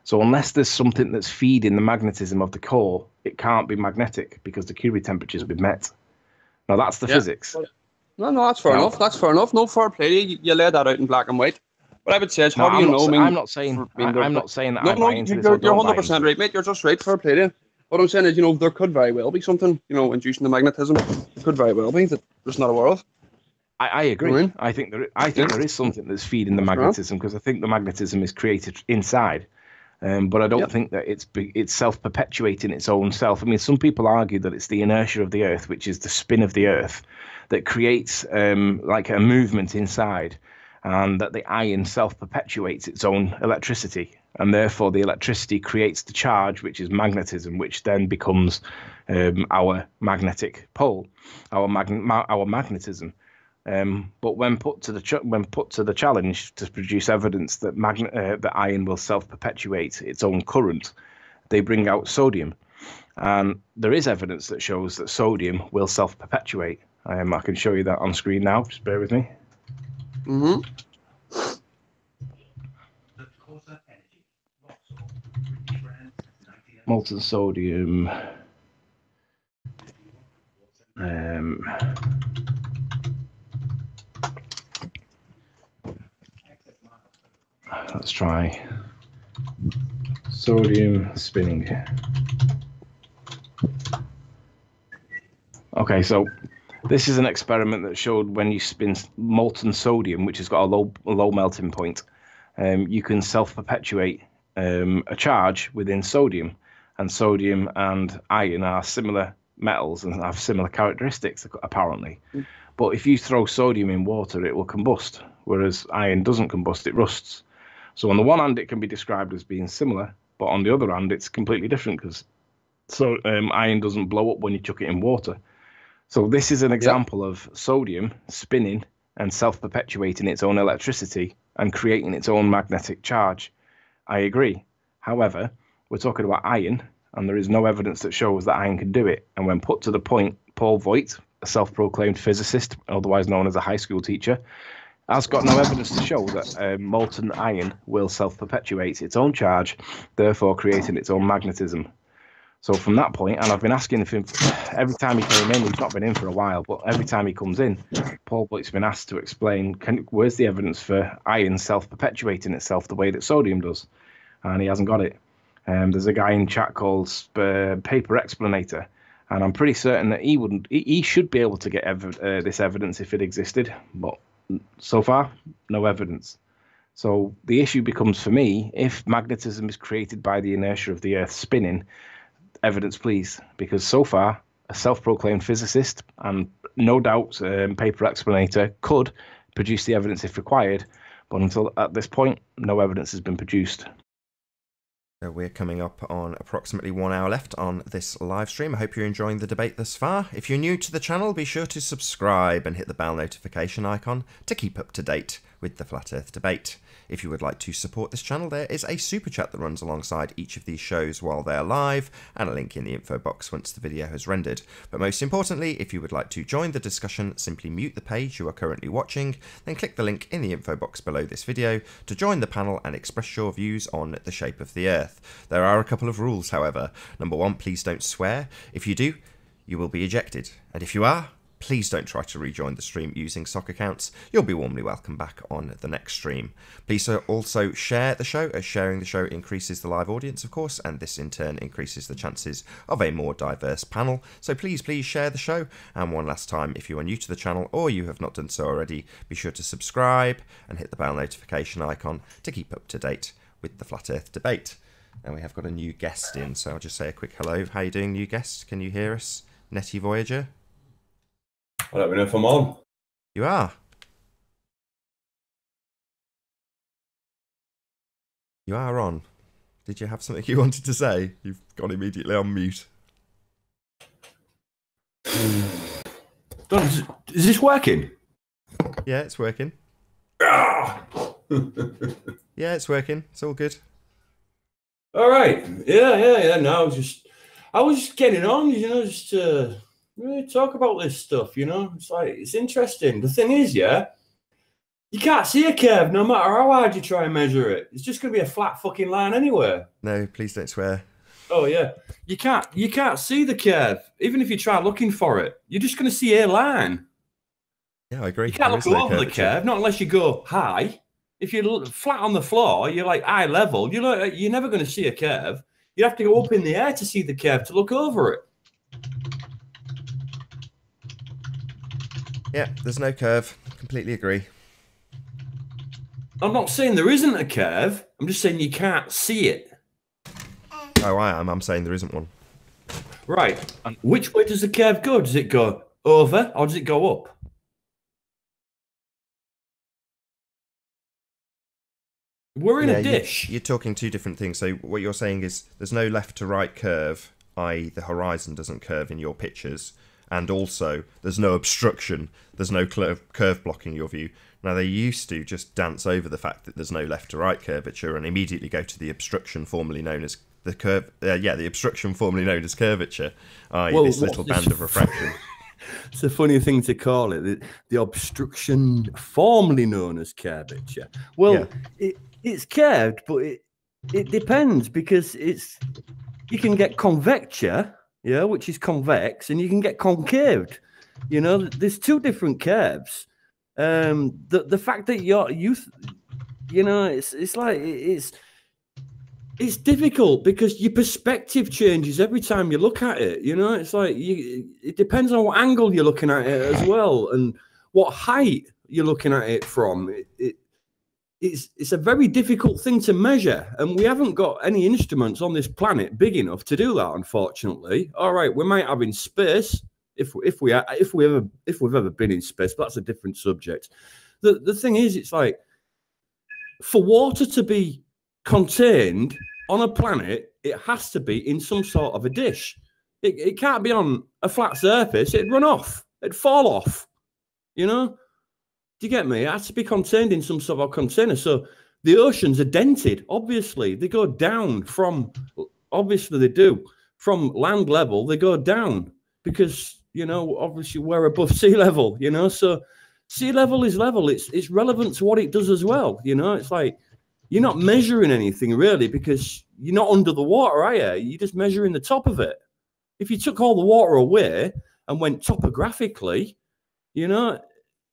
So unless there's something that's feeding the magnetism of the core, it can't be magnetic because the Curie temperature's been met. Now that's the Yeah. physics. No, that's fair Now, enough. That's fair enough. No fair play. You laid that out in black and white. What I would say is, now how do you know? I mean, I'm not saying I'm not saying that no, I no, buy into this you're or don't buy 100% into it. right, mate. You're just right. Fair play to you. What I'm saying is, there could very well be something, inducing the magnetism. It could very well be that we're just not aware of. I agree. You know what I think there is something that's feeding the That's grand. magnetism because I think the magnetism is created inside. But I don't Yep. think that it's self-perpetuating its own self. I mean, some people argue that it's the inertia of the Earth, which is the spin of the Earth, that creates like a movement inside, and that the iron self-perpetuates its own electricity, and therefore the electricity creates the charge, which is magnetism, which then becomes our magnetic pole, our magnetism. But when put to the challenge to produce evidence that that iron will self-perpetuate its own current, they bring out sodium, and there is evidence that shows that sodium will self-perpetuate. I can show you that on screen now. Just bear with me. Mm-hmm. Molten sodium. Let's try sodium spinning. Okay, so this is an experiment that showed when you spin molten sodium, which has got a low melting point, you can self-perpetuate a charge within sodium, and sodium and iron are similar metals and have similar characteristics apparently. But if you throw sodium in water, it will combust, whereas iron doesn't combust, it rusts. So on the one hand, it can be described as being similar, but on the other hand, it's completely different because iron doesn't blow up when you chuck it in water. So this is an example of sodium spinning and self-perpetuating its own electricity and creating its own magnetic charge. I agree. However, we're talking about iron, and there is no evidence that shows that iron can do it. And when put to the point, Paul Voigt, a self-proclaimed physicist, otherwise known as a high school teacher, has got no evidence to show that molten iron will self-perpetuate its own charge, therefore creating its own magnetism. So from that point, and I've been asking him every time he came in, he's not been in for a while, but every time he comes in, Paul Voigt's been asked to explain, where's the evidence for iron self-perpetuating itself the way that sodium does? And he hasn't got it. There's a guy in chat called Paper Explanator, and I'm pretty certain that he should be able to get this evidence if it existed, but so far, no evidence. So the issue becomes for me, if magnetism is created by the inertia of the Earth spinning, evidence please, because so far, a self-proclaimed physicist and no doubt Paper Explanator could produce the evidence if required, but until at this point, no evidence has been produced. So we're coming up on approximately 1 hour left on this live stream. I hope you're enjoying the debate thus far. If you're new to the channel, be sure to subscribe and hit the bell notification icon to keep up to date with the Flat Earth debate. If you would like to support this channel, there is a super chat that runs alongside each of these shows while they're live, and a link in the info box once the video has rendered. But most importantly, if you would like to join the discussion, simply mute the page you are currently watching, then click the link in the info box below this video to join the panel and express your views on the shape of the Earth. There are a couple of rules, however. Number 1, please don't swear. If you do, you will be ejected. And if you are, please don't try to rejoin the stream using sock accounts. You'll be warmly welcome back on the next stream. Please also share the show, as sharing the show increases the live audience, of course, and this in turn increases the chances of a more diverse panel. So please share the show. And one last time, if you are new to the channel or you have not done so already, be sure to subscribe and hit the bell notification icon to keep up to date with the Flat Earth debate. And we have got a new guest in, so I'll just say a quick hello. How you doing, new guest? Can you hear us, Netty Voyager? I don't know if I'm on. You are. You are on. Did you have something you wanted to say? You've gone immediately on mute. Don, is this working? Yeah, it's working. Ah! Yeah, it's working. It's all good. All right. Yeah. No, I was just getting on, just really talk about this stuff, It's like, it's interesting. The thing is, you can't see a curve no matter how hard you try and measure it. It's just going to be a flat fucking line anywhere. No, please don't swear. Oh, yeah. You can't see the curve. Even if you try looking for it, you're just going to see a line. Yeah, I agree. You can't look over the curve, not unless you go high. If you're flat on the floor, you're like eye level, you're never going to see a curve. You have to go up in the air to see the curve, to look over it. Yeah, there's no curve. Completely agree. I'm not saying there isn't a curve. I'm just saying you can't see it. Oh, I am. I'm saying there isn't one. Right. And which way does the curve go? Does it go over or does it go up? We're in a dish. You're talking two different things. So what you're saying is there's no left to right curve, i.e. the horizon doesn't curve in your pictures. And also, there's no obstruction. There's no curve blocking your view. Now, they used to just dance over the fact that there's no left to right curvature and immediately go to the obstruction formerly known as the curve. The obstruction formerly known as curvature, i.e. this little band of refraction. It's a funny thing to call it, the obstruction formerly known as curvature. Well, it's curved, but it depends because you can get convecture. Yeah, which is convex, and you can get concaved. There's two different curves. The fact that it's difficult because your perspective changes every time you look at it. It's like it depends on what angle you're looking at it as well, and what height you're looking at it from. It's a very difficult thing to measure, and we haven't got any instruments on this planet big enough to do that, unfortunately. All right, we might have in space if we've ever been in space, but that's a different subject. The thing is, it's like for water to be contained on a planet, it has to be in some sort of a dish. It can't be on a flat surface. It'd run off. It'd fall off. Do you get me? It has to be contained in some sort of container. So the oceans are dented, obviously. They go down from, obviously they do, from land level, they go down because, obviously we're above sea level, So sea level is level. It's relevant to what it does as well, It's like you're not measuring anything really because you're not under the water, are you? You're just measuring the top of it. If you took all the water away and went topographically,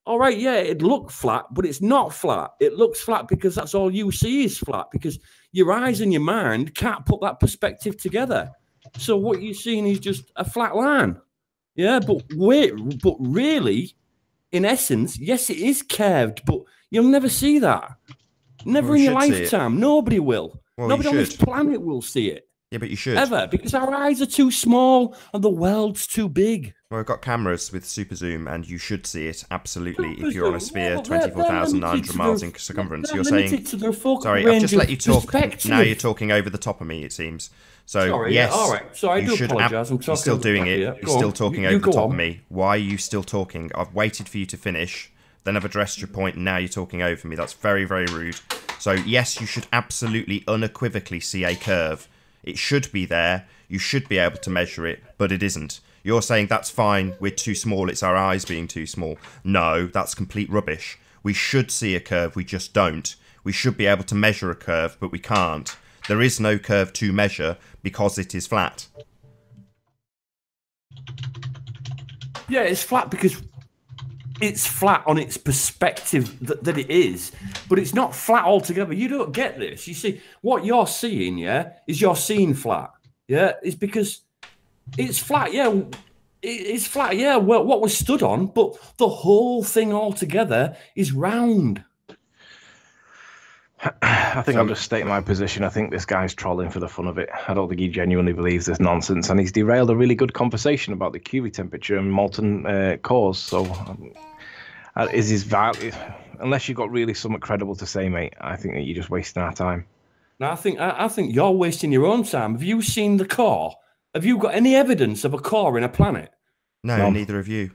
all right, yeah, it'd look flat, but it's not flat. It looks flat because that's all you see is flat because your eyes and your mind can't put that perspective together. So what you're seeing is just a flat line. Yeah, but really, in essence, yes, it is curved, but you'll never see that. Never in your lifetime. Nobody will. Nobody on this planet will see it. Yeah, but you should. Ever, because our eyes are too small and the world's too big. Well, we've got cameras with super zoom, and you should see it absolutely if you're on a sphere Well, 24,900 miles in circumference. they're You're limited saying, to their focal sorry, I've just range let you of talk. perspective. Now you're talking over the top of me, it seems. So, Sorry, yes, yeah, all right. So I you do should apologise. I'm you're talking still over the doing top it. of you. You're Go still on. talking You over the go top on. of me. Why are you still talking? I've waited for you to finish. Then I've addressed your point, and now you're talking over me. That's very, very rude. So, yes, you should absolutely unequivocally see a curve. It should be there. You should be able to measure it, but it isn't. You're saying that's fine, we're too small, it's our eyes being too small. No, that's complete rubbish. We should see a curve, we just don't. We should be able to measure a curve, but we can't. There is no curve to measure because it is flat. Yeah, it's flat because it's flat on its perspective that it is, but it's not flat altogether. You don't get this. You see, what you're seeing, yeah, is you're seeing flat. Yeah, it's because it's flat. Yeah, it's flat. Yeah, well, what was stood on, but the whole thing altogether is round. I think I'll just state my position. I think this guy's trolling for the fun of it. I don't think he genuinely believes this nonsense, and he's derailed a really good conversation about the Curie temperature and molten cores. So, is his value? Unless you've got really something credible to say, mate, I think that you're just wasting our time. Now, I think you're wasting your own time. Have you seen the core? Have you got any evidence of a core in a planet? No, neither of you.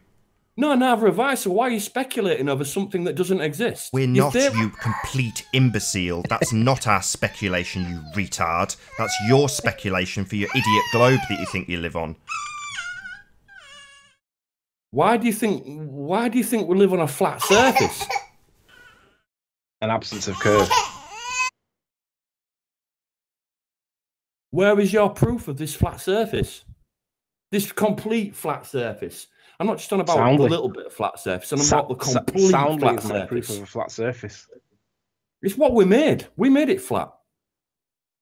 No, neither have I. So why are you speculating over something that doesn't exist? We're not, you complete imbecile. That's not our speculation, you retard. That's your speculation for your idiot globe that you think you live on. Why do you think we live on a flat surface? An absence of curve. Where is your proof of this flat surface? This complete flat surface. I'm not just on about Soundly. a little bit of flat surface. I'm about the complete Soundly flat is my proof surface. of a flat surface. It's what we made. We made it flat.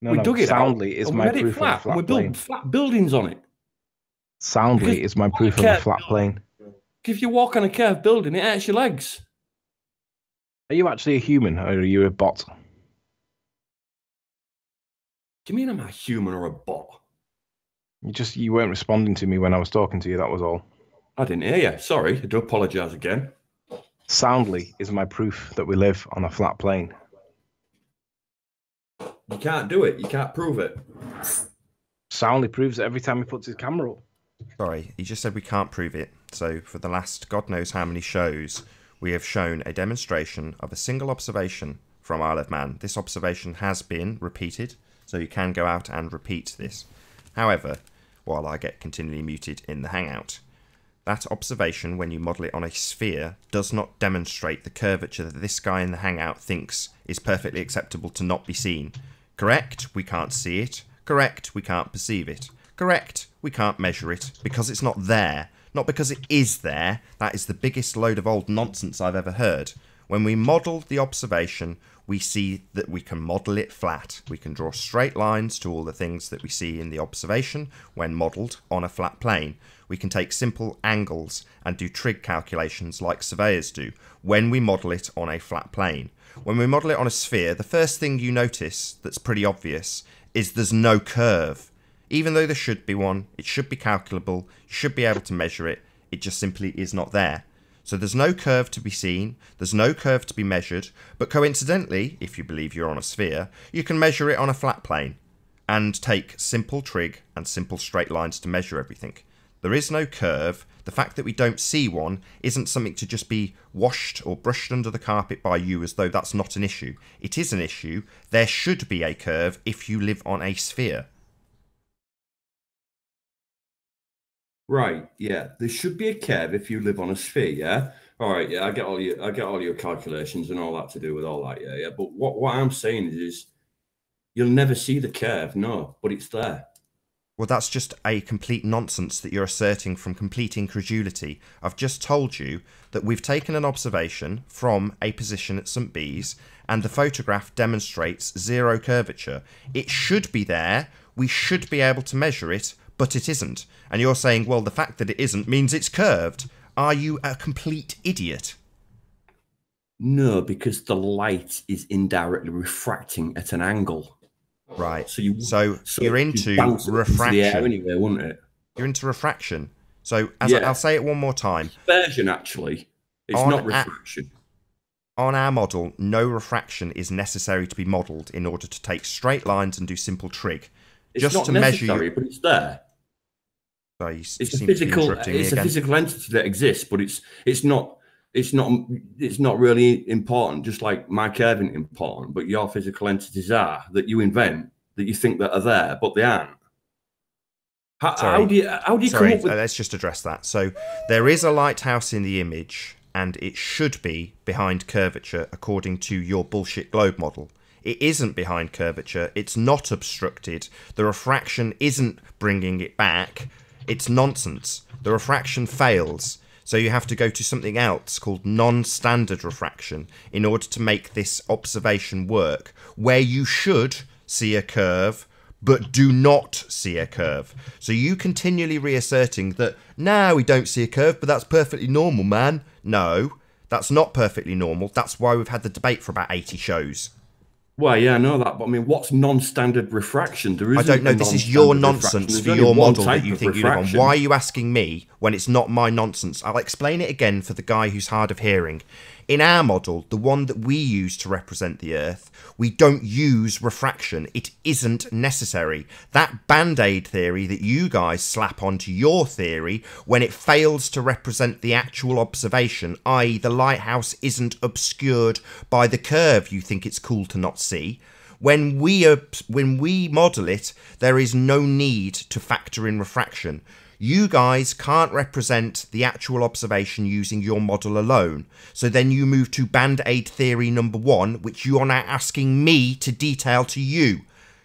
We dug it soundly out, is and my we made proof it flat. of a flat We plane. built flat buildings on it. Soundly Because is my proof of a flat plane. If you walk on a curved building, it hurts your legs. Are you actually a human or are you a bot? Do you mean I'm a human or a bot? You weren't responding to me when I was talking to you, that was all. I didn't hear you. Sorry. I do apologise again. Soundly is my proof that we live on a flat plane. You can't do it. You can't prove it. Soundly proves it every time he puts his camera up. Sorry, he just said we can't prove it. So for the last God knows how many shows, we have shown a demonstration of a single observation from Isle of Man. This observation has been repeated, so you can go out and repeat this. However, while I get continually muted in the Hangout, that observation, when you model it on a sphere, does not demonstrate the curvature that this guy in the Hangout thinks is perfectly acceptable to not be seen. Correct, we can't see it. Correct, we can't perceive it. Correct, we can't measure it, because it's not there. Not because it is there. That is the biggest load of old nonsense I've ever heard. When we model the observation, we see that we can model it flat. We can draw straight lines to all the things that we see in the observation when modelled on a flat plane. We can take simple angles and do trig calculations like surveyors do when we model it on a flat plane. When we model it on a sphere, the first thing you notice that's pretty obvious is there's no curve. Even though there should be one, it should be calculable, you should be able to measure it, it just simply is not there. So there's no curve to be seen, there's no curve to be measured, but coincidentally, if you believe you're on a sphere, you can measure it on a flat plane and take simple trig and simple straight lines to measure everything. There is no curve. The fact that we don't see one isn't something to just be washed or brushed under the carpet by you as though that's not an issue. It is an issue. There should be a curve if you live on a sphere. Right, yeah. There should be a curve if you live on a sphere, yeah? All right, yeah, I get all your calculations and all that to do with all that, yeah. But what I'm saying is you'll never see the curve, no, but it's there. Well, that's just a complete nonsense that you're asserting from complete incredulity. I've just told you that we've taken an observation from a position at St. Bees and the photograph demonstrates zero curvature. It should be there, we should be able to measure it, but it isn't. And you're saying, well, the fact that it isn't means it's curved. Are you a complete idiot? No, because the light is indirectly refracting at an angle. Right. So you're into refraction. The air anyway, wouldn't it? You're into refraction. So I'll say it one more time. Dispersion, actually. It's not refraction. On our model, no refraction is necessary to be modelled in order to take straight lines and do simple trig. It's just not to necessary, measure. But it's there. Sorry, it's a physical entity that exists, but it's not really important. Just like my curve isn't important, but your physical entities are that you invent that you think that are there, but they aren't. How do you come up with? Let's just address that. So there is a lighthouse in the image, and it should be behind curvature according to your bullshit globe model. It isn't behind curvature. It's not obstructed. The refraction isn't bringing it back. It's nonsense. The refraction fails. So you have to go to something else called non-standard refraction in order to make this observation work, where you should see a curve but do not see a curve. So you continually reasserting that, now we don't see a curve, but that's perfectly normal, man. No, that's not perfectly normal. That's why we've had the debate for about 80 shows. Well, yeah, I know that, but I mean, what's non-standard refraction? I don't know. This is your nonsense for your model that you think you live on. Why are you asking me when it's not my nonsense? I'll explain it again for the guy who's hard of hearing. In our model, the one that we use to represent the Earth, we don't use refraction. It isn't necessary. That band-aid theory that you guys slap onto your theory when it fails to represent the actual observation, i.e. the lighthouse isn't obscured by the curve you think it's cool to not see. When we model it, there is no need to factor in refraction. You guys can't represent the actual observation using your model alone. So then you move to band-aid theory number 1, which you are now asking me to detail to you.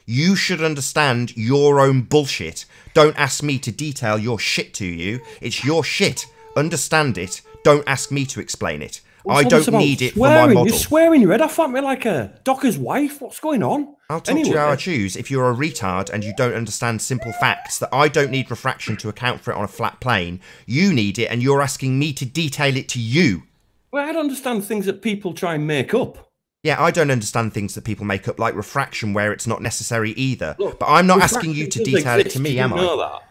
You should understand your own bullshit. Don't ask me to detail your shit to you. It's your shit. Understand it. Don't ask me to explain it. I don't need it for my model. You're swearing your head off at me like a docker's wife. What's going on? I'll talk to you how I choose. If you're a retard and you don't understand simple facts, that I don't need refraction to account for it on a flat plane, you need it and you're asking me to detail it to you. Well, I don't understand things that people try and make up. Yeah, I don't understand things that people make up, like refraction, where it's not necessary either. Look, but I'm not asking you to detail it to me, am I? Know that?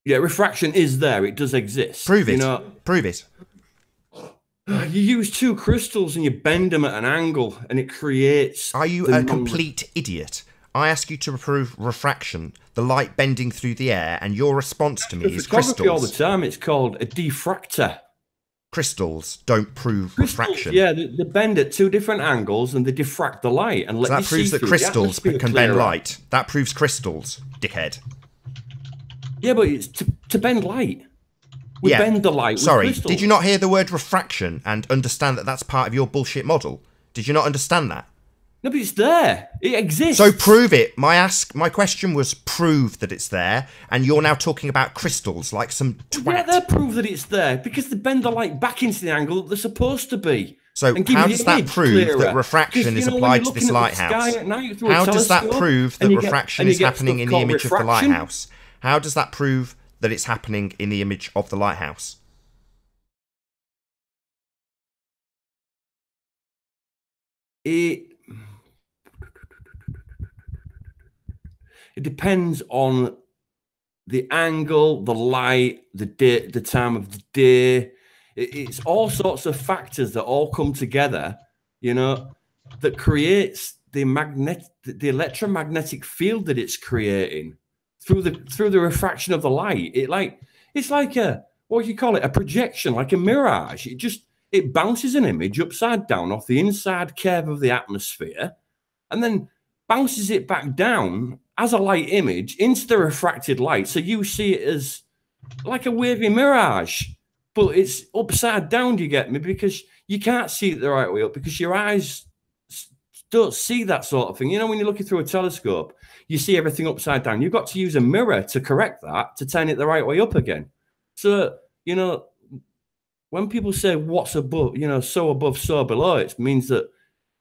Yeah, refraction is there. It does exist. Prove it. Prove it. You use two crystals and you bend them at an angle and it creates... Are you a complete idiot? I ask you to prove refraction, the light bending through the air, and your response to me is crystals. All the time, it's called a diffractor. Crystals don't prove refraction. Yeah, they bend at two different angles and they diffract the light. And so that proves that crystals can bend light. That proves crystals, dickhead. Yeah, but it's to bend light. We bend the light with crystals. Did you not hear the word refraction and understand that that's part of your bullshit model? Did you not understand that? No, but it's there. It exists. So prove it. My question was prove that it's there, and you're now talking about crystals like some twat. Yeah, they prove that it's there because they bend the light back into the angle that they're supposed to be. So how does that prove that refraction is applied to this lighthouse? How does that prove that refraction is happening in the image of the lighthouse? How does that prove that it's happening in the image of the lighthouse? It depends on the angle, the light, the day, the time of the day. It's all sorts of factors that all come together, you know, that creates the electromagnetic field that it's creating through the refraction of the light. It's like a, what do you call it, a projection, like a mirage. It bounces an image upside down off the inside curve of the atmosphere and then bounces it back down as a light image into the refracted light. So you see it as like a wavy mirage, but it's upside down, do you get me? Because you can't see it the right way up because your eyes don't see that sort of thing. You know, when you're looking through a telescope, you see everything upside down. You've got to use a mirror to correct that, to turn it the right way up again. So, you know, when people say what's above, you know, so above, so below, it means that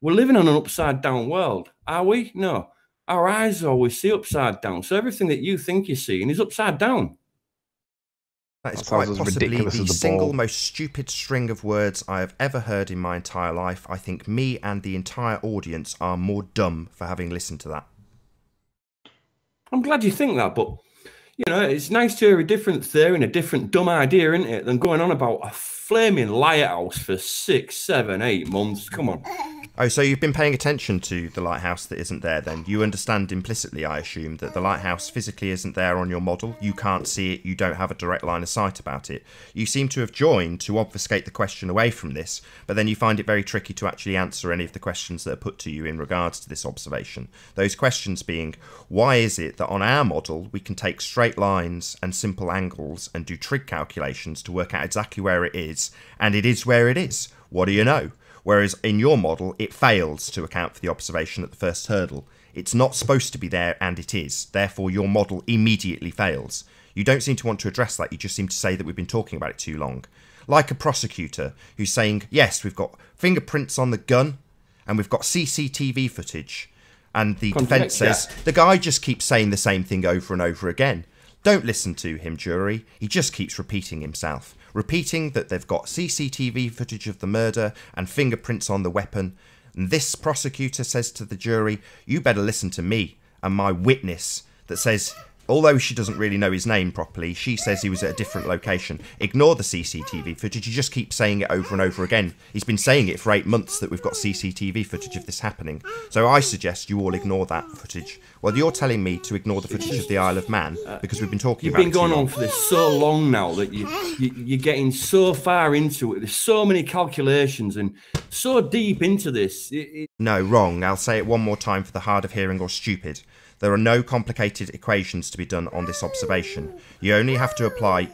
we're living on an upside down world. Are we? No. Our eyes always see upside down. So everything that you think you're seeing is upside down. That is That quite sounds as possibly ridiculous the as the single ball. most stupid string of words I have ever heard in my entire life. I think me and the entire audience are more dumb for having listened to that. I'm glad you think that, but you know, it's nice to hear a different theory and a different dumb idea, isn't it, than going on about a flaming lighthouse for 6, 7, 8 months. Come on. Oh, so you've been paying attention to the lighthouse that isn't there then? You understand implicitly, I assume, that the lighthouse physically isn't there on your model. You can't see it, you don't have a direct line of sight about it. You seem to have joined to obfuscate the question away from this, but then you find it very tricky to actually answer any of the questions that are put to you in regards to this observation. Those questions being, why is it that on our model we can take straight lines and simple angles and do trig calculations to work out exactly where it is, and it is where it is? What do you know? Whereas in your model, it fails to account for the observation at the first hurdle. It's not supposed to be there, and it is. Therefore, your model immediately fails. You don't seem to want to address that. You just seem to say that we've been talking about it too long. Like a prosecutor who's saying, yes, we've got fingerprints on the gun, and we've got CCTV footage. And the defence says, the guy just keeps saying the same thing over and over again. Don't listen to him, jury. He just keeps repeating himself. Repeating that they've got CCTV footage of the murder and fingerprints on the weapon. And this prosecutor says to the jury, you better listen to me and my witness that says, although she doesn't really know his name properly, she says he was at a different location. Ignore the CCTV footage. He just keeps saying it over and over again. He's been saying it for 8 months that we've got CCTV footage of this happening. So I suggest you all ignore that footage. Well, you're telling me to ignore the footage of the Isle of Man because we've been talking about it. You've been going on for this so long now that you're getting so far into it. There's so many calculations and so deep into this. No, wrong. I'll say it one more time for the hard of hearing or stupid. There are no complicated equations to be done on this observation. You only have to apply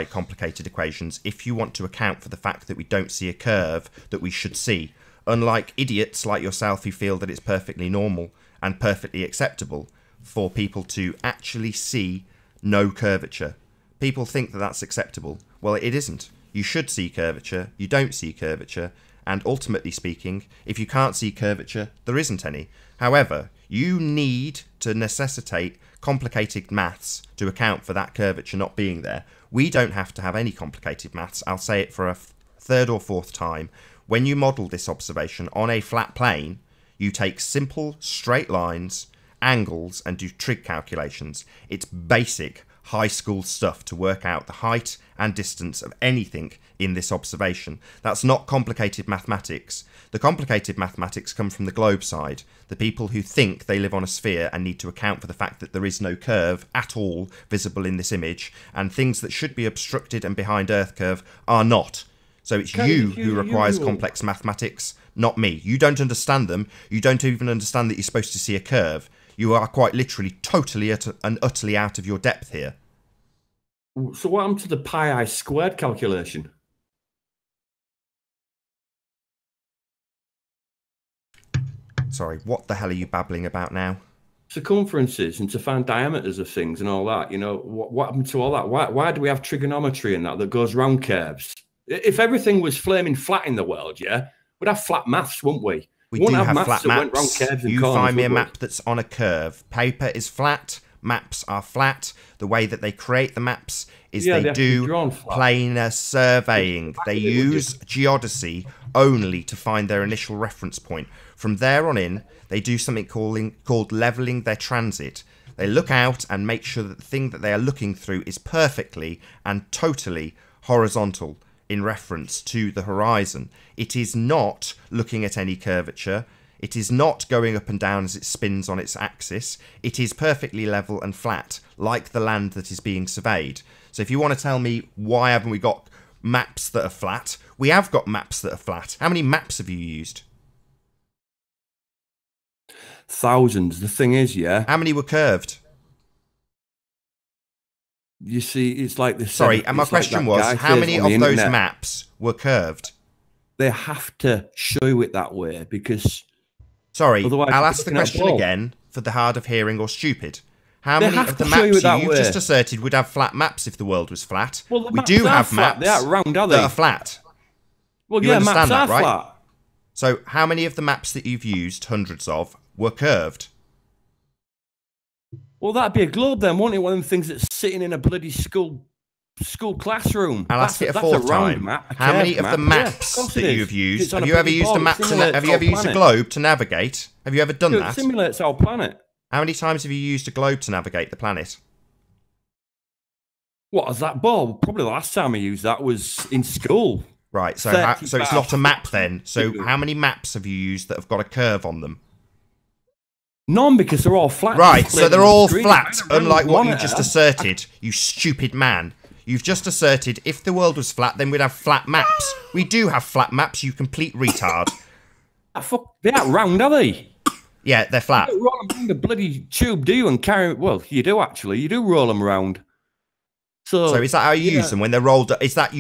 complicated equations if you want to account for the fact that we don't see a curve that we should see. Unlike idiots like yourself who feel that it's perfectly normal and perfectly acceptable for people to actually see no curvature. People think that that's acceptable. Well, it isn't. You should see curvature, you don't see curvature, and ultimately speaking, if you can't see curvature, there isn't any. However, you need to necessitate complicated maths to account for that curvature not being there. We don't have to have any complicated maths. I'll say it for a third or fourth time. When you model this observation on a flat plane, you take simple straight lines, angles, and do trig calculations. It's basic high school stuff to work out the height and distance of anything in this observation. That's not complicated mathematics. The complicated mathematics come from the globe side, the people who think they live on a sphere and need to account for the fact that there is no curve at all visible in this image, and things that should be obstructed and behind Earth curve are not. So it's you who requires complex mathematics, not me. You don't understand them. You don't even understand that you're supposed to see a curve. You are quite literally totally and utterly out of your depth here. So what happened to the pi I squared calculation? Sorry, what the hell are you babbling about now? Circumferences and to find diameters of things and all that. You know, what happened to all that? Why do we have trigonometry and that goes round curves? If everything was flaming flat in the world, yeah, we'd have flat maths, wouldn't we? We do have flat maps. You find me a map that's on a curve. Paper is flat. Maps are flat. The way that they create the maps is they do planar surveying. They use geodesy only to find their initial reference point. From there on in, they do something called leveling their transit. They look out and make sure that the thing that they are looking through is perfectly and totally horizontal in reference to the horizon. It is not looking at any curvature. It is not going up and down as it spins on its axis. It is perfectly level and flat, like the land that is being surveyed. So if you want to tell me why haven't we got maps that are flat, we have got maps that are flat. How many maps have you used? Thousands. The thing is, yeah. How many were curved? You see, it's like this. Sorry, and my question was, how many of those maps were curved? They have to show it that way because... Sorry, I'll ask the question again for the hard of hearing or stupid. How many of the maps you've just asserted would have flat maps if the world was flat? Well, we do have maps that are flat. Well, yeah, maps are flat. So how many of the maps that you've used, hundreds of, were curved? Well, that'd be a globe then, wouldn't it? One of them things that's sitting in a bloody school classroom. I'll ask it a fourth time. How many of the maps that you've used? Have you ever used a map? Have you ever used a globe to navigate? Have you ever done that? It simulates our planet. How many times have you used a globe to navigate the planet? What was that ball? Probably the last time I used that was in school. Right, so it's not a map then. So how many maps have you used that have got a curve on them? None, because they're all flat. Right, so they're all flat, unlike what you just asserted, you stupid man. You've just asserted if the world was flat, then we'd have flat maps. We do have flat maps, you complete retard. They aren't round, are they? Yeah, they're flat. You don't roll them around the bloody tube, do you? And carry. Well, you do actually. You do roll them around. So is that how you use them when they're rolled? Is that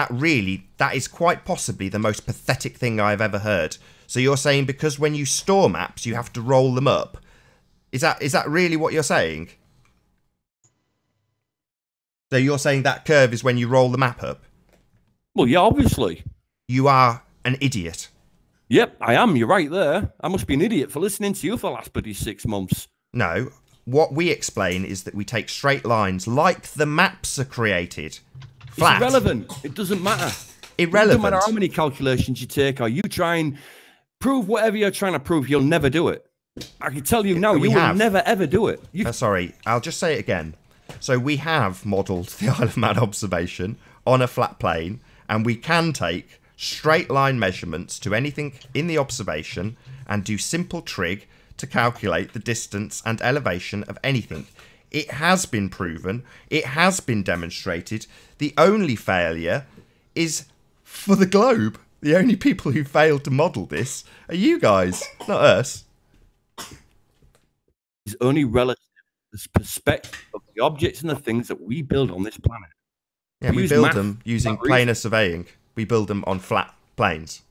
really? That is quite possibly the most pathetic thing I've ever heard. So you're saying because when you store maps, you have to roll them up? Is that really what you're saying? So you're saying that curve is when you roll the map up? Well, yeah, obviously. You are an idiot. Yep, I am. You're right there. I must be an idiot for listening to you for the last bloody 6 months. No. What we explain is that we take straight lines like the maps are created. Flat. It's irrelevant. It doesn't matter. Irrelevant. It doesn't matter how many calculations you take or you try and prove whatever you're trying to prove, you'll never do it. I can tell you now, you will never, ever do it. Sorry, I'll just say it again. So we have modelled the Isle of Man observation on a flat plane, and we can take straight line measurements to anything in the observation and do simple trig to calculate the distance and elevation of anything. It has been proven. It has been demonstrated. The only failure is for the globe. The only people who failed to model this are you guys, not us. It's only relative to the perspective of the objects and the things that we build on this planet. Yeah, we build them using planar surveying. We build them on flat planes.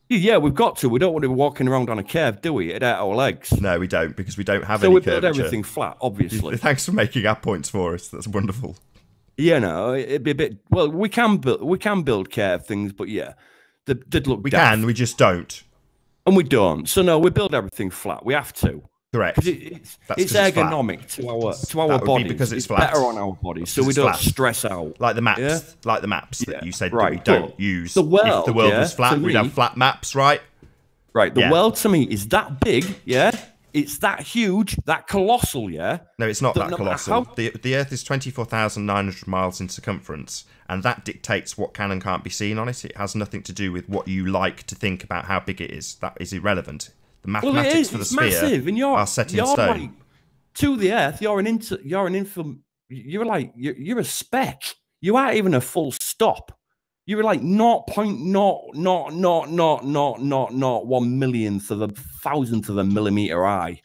Yeah, we've got to. We don't want to be walking around on a curve, do we? It out our legs. No, we don't, because we don't have any curvature. So we build everything flat, obviously. Thanks for making our points for us. That's wonderful. Yeah, no, it'd be a bit. Well, we can build curve things, but yeah, they'd look. We can, we just don't, and we don't. So no, we build everything flat. We have to. Correct. It's ergonomic to our bodies. Because it's flat. Better on our bodies, so we don't stress out. Like the maps, that you said that we don't use. The world, if the world was flat, we'd have flat maps, right? Right. The world to me is that big, yeah. It's that huge, that colossal, yeah. No, it's not that colossal. The Earth is 24,900 miles in circumference, and that dictates what can and can't be seen on it. It has nothing to do with what you like to think about how big it is. That is irrelevant. The mathematics for the sphere are set in stone. Like, to the Earth, you're a speck. You aren't even a full stop. You're like 0.0000001 of a thousandth of a millimeter high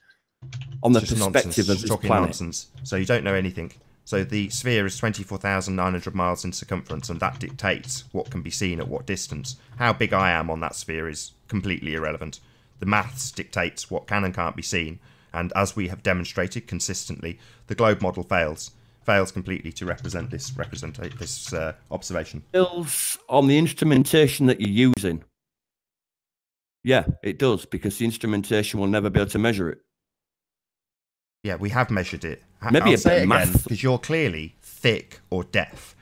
on the perspective of this planet. Nonsense. So you don't know anything. So the sphere is 24,900 miles in circumference, and that dictates what can be seen at what distance. How big I am on that sphere is completely irrelevant. The maths dictates what can and can't be seen, and as we have demonstrated consistently, the globe model fails completely to represent this observation. Fails on the instrumentation that you're using. Yeah, it does, because the instrumentation will never be able to measure it. Yeah, we have measured it. Maybe I'll say it again, because you're clearly thick or deaf.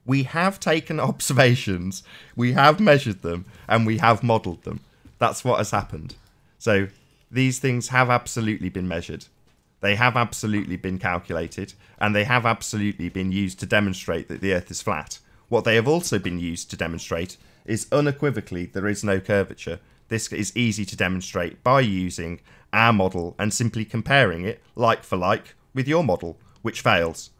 We have taken observations, we have measured them, and we have modelled them. That's what has happened. So these things have absolutely been measured. They have absolutely been calculated, and they have absolutely been used to demonstrate that the Earth is flat. What they have also been used to demonstrate is unequivocally there is no curvature. This is easy to demonstrate by using our model and simply comparing it, like for like, with your model, which fails.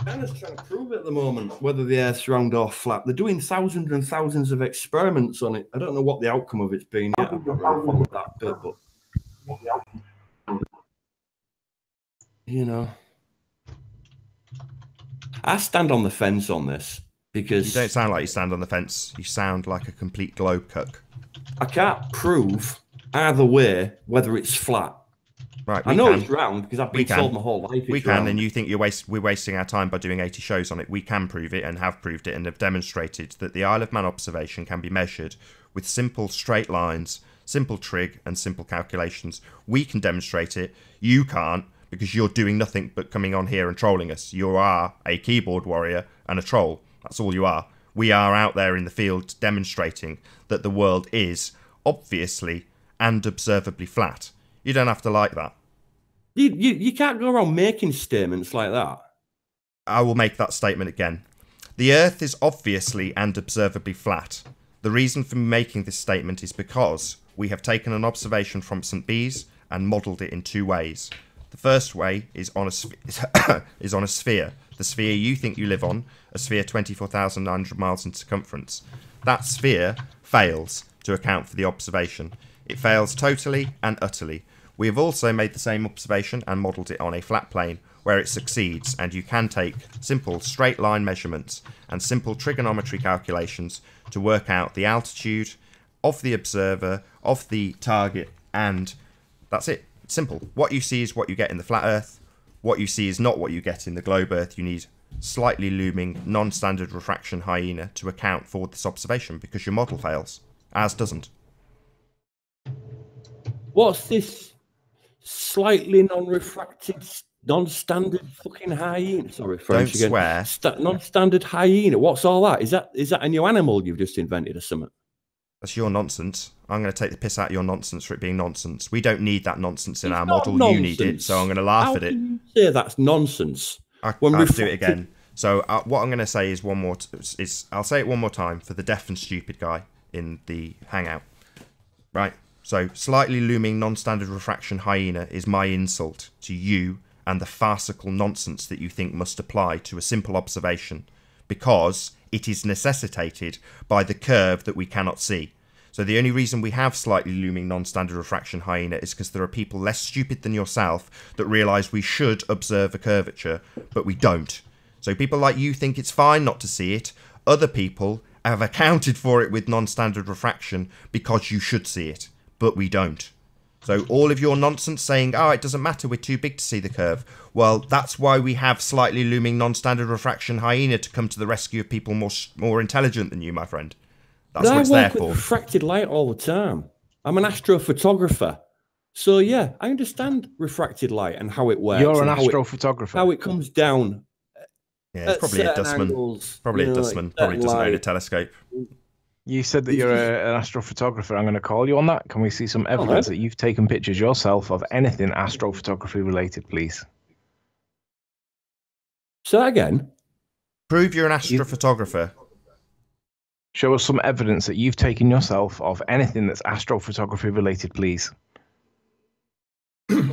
China's trying to prove it at the moment, whether the Earth's round or flat. They're doing thousands and thousands of experiments on it. I don't know what the outcome of it's been yet. I've not really followed that bit, but you know, I stand on the fence on this because you don't sound like you stand on the fence. You sound like a complete globe cuck. I can't prove either way whether it's flat. Right, I know it's round because I've been told my whole life. We can, and you think we're wasting our time by doing 80 shows on it. We can prove it and have proved it and have demonstrated that the Isle of Man observation can be measured with simple straight lines, simple trig, and simple calculations. We can demonstrate it. You can't because you're doing nothing but coming on here and trolling us. You are a keyboard warrior and a troll. That's all you are. We are out there in the field demonstrating that the world is obviously and observably flat. You don't have to like that. You can't go around making statements like that. I will make that statement again. The Earth is obviously and observably flat. The reason for making this statement is because we have taken an observation from St. Bees and modelled it in two ways. The first way is on a sphere. The sphere you think you live on, a sphere 24,900 miles in circumference. That sphere fails to account for the observation. It fails totally and utterly. We have also made the same observation and modelled it on a flat plane where it succeeds, and you can take simple straight line measurements and simple trigonometry calculations to work out the altitude of the observer, of the target, and that's it. It's simple. What you see is what you get in the flat Earth. What you see is not what you get in the globe Earth. You need slightly looming non-standard refraction hyena to account for this observation because your model fails. Ours doesn't. What's this slightly non-refracted, non-standard fucking hyena? Sorry, French Don't again. swear. Non-standard hyena. What's all that? Is that a new animal you've just invented or something? That's your nonsense. I'm going to take the piss out of your nonsense for it being nonsense. We don't need that nonsense in It's our not model. nonsense. You need it, so I'm going to laugh How at it. can you say that's nonsense? I'll When do it refracted- again. So what I'm going to say is I'll say it one more time for the deaf and stupid guy in the Hangout. Right? So slightly looming non-standard refraction hyena is my insult to you and the farcical nonsense that you think must apply to a simple observation, because it is necessitated by the curve that we cannot see. So the only reason we have slightly looming non-standard refraction hyena is because there are people less stupid than yourself that realise we should observe a curvature, but we don't. So people like you think it's fine not to see it. Other people have accounted for it with non-standard refraction because you should see it, but we don't. So all of your nonsense saying, oh, it doesn't matter, we're too big to see the curve. Well, that's why we have slightly looming non-standard refraction hyena to come to the rescue of people more intelligent than you, my friend. That's what it's there I work with for. refracted light all the time. I'm an astrophotographer. So, yeah, I understand refracted light and how it works. You're an and astrophotographer. How it comes down. Yeah, it's probably a certain dustman. angles, Probably you a know, dustman. like Probably certain doesn't own a light. telescope. You said that you're an astrophotographer. I'm going to call you on that. Can we see some evidence that you've taken pictures yourself of anything astrophotography related, please? Say that again. Prove you're an astrophotographer. Show us some evidence that you've taken yourself of anything that's astrophotography related, please. I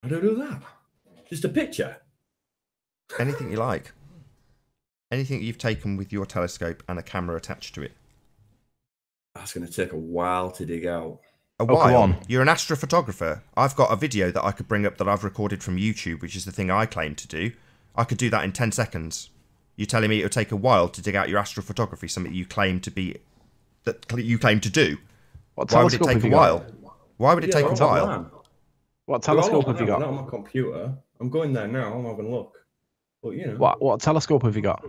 don't do that. Just a picture. Anything you like. Anything you've taken with your telescope and a camera attached to it. That's going to take a while to dig out. A come while. on. You're an astrophotographer. I've got a video that I could bring up that I've recorded from YouTube, which is the thing I claim to do. I could do that in 10 seconds. You're telling me it would take a while to dig out your astrophotography, something you claim to be, that you claim to do. What Why would it telescope take have a you got? while? Why would it take a while? Man. What telescope have you Not got? on my computer. I'm going there now. I'm having a look. But, you know. What telescope have you got?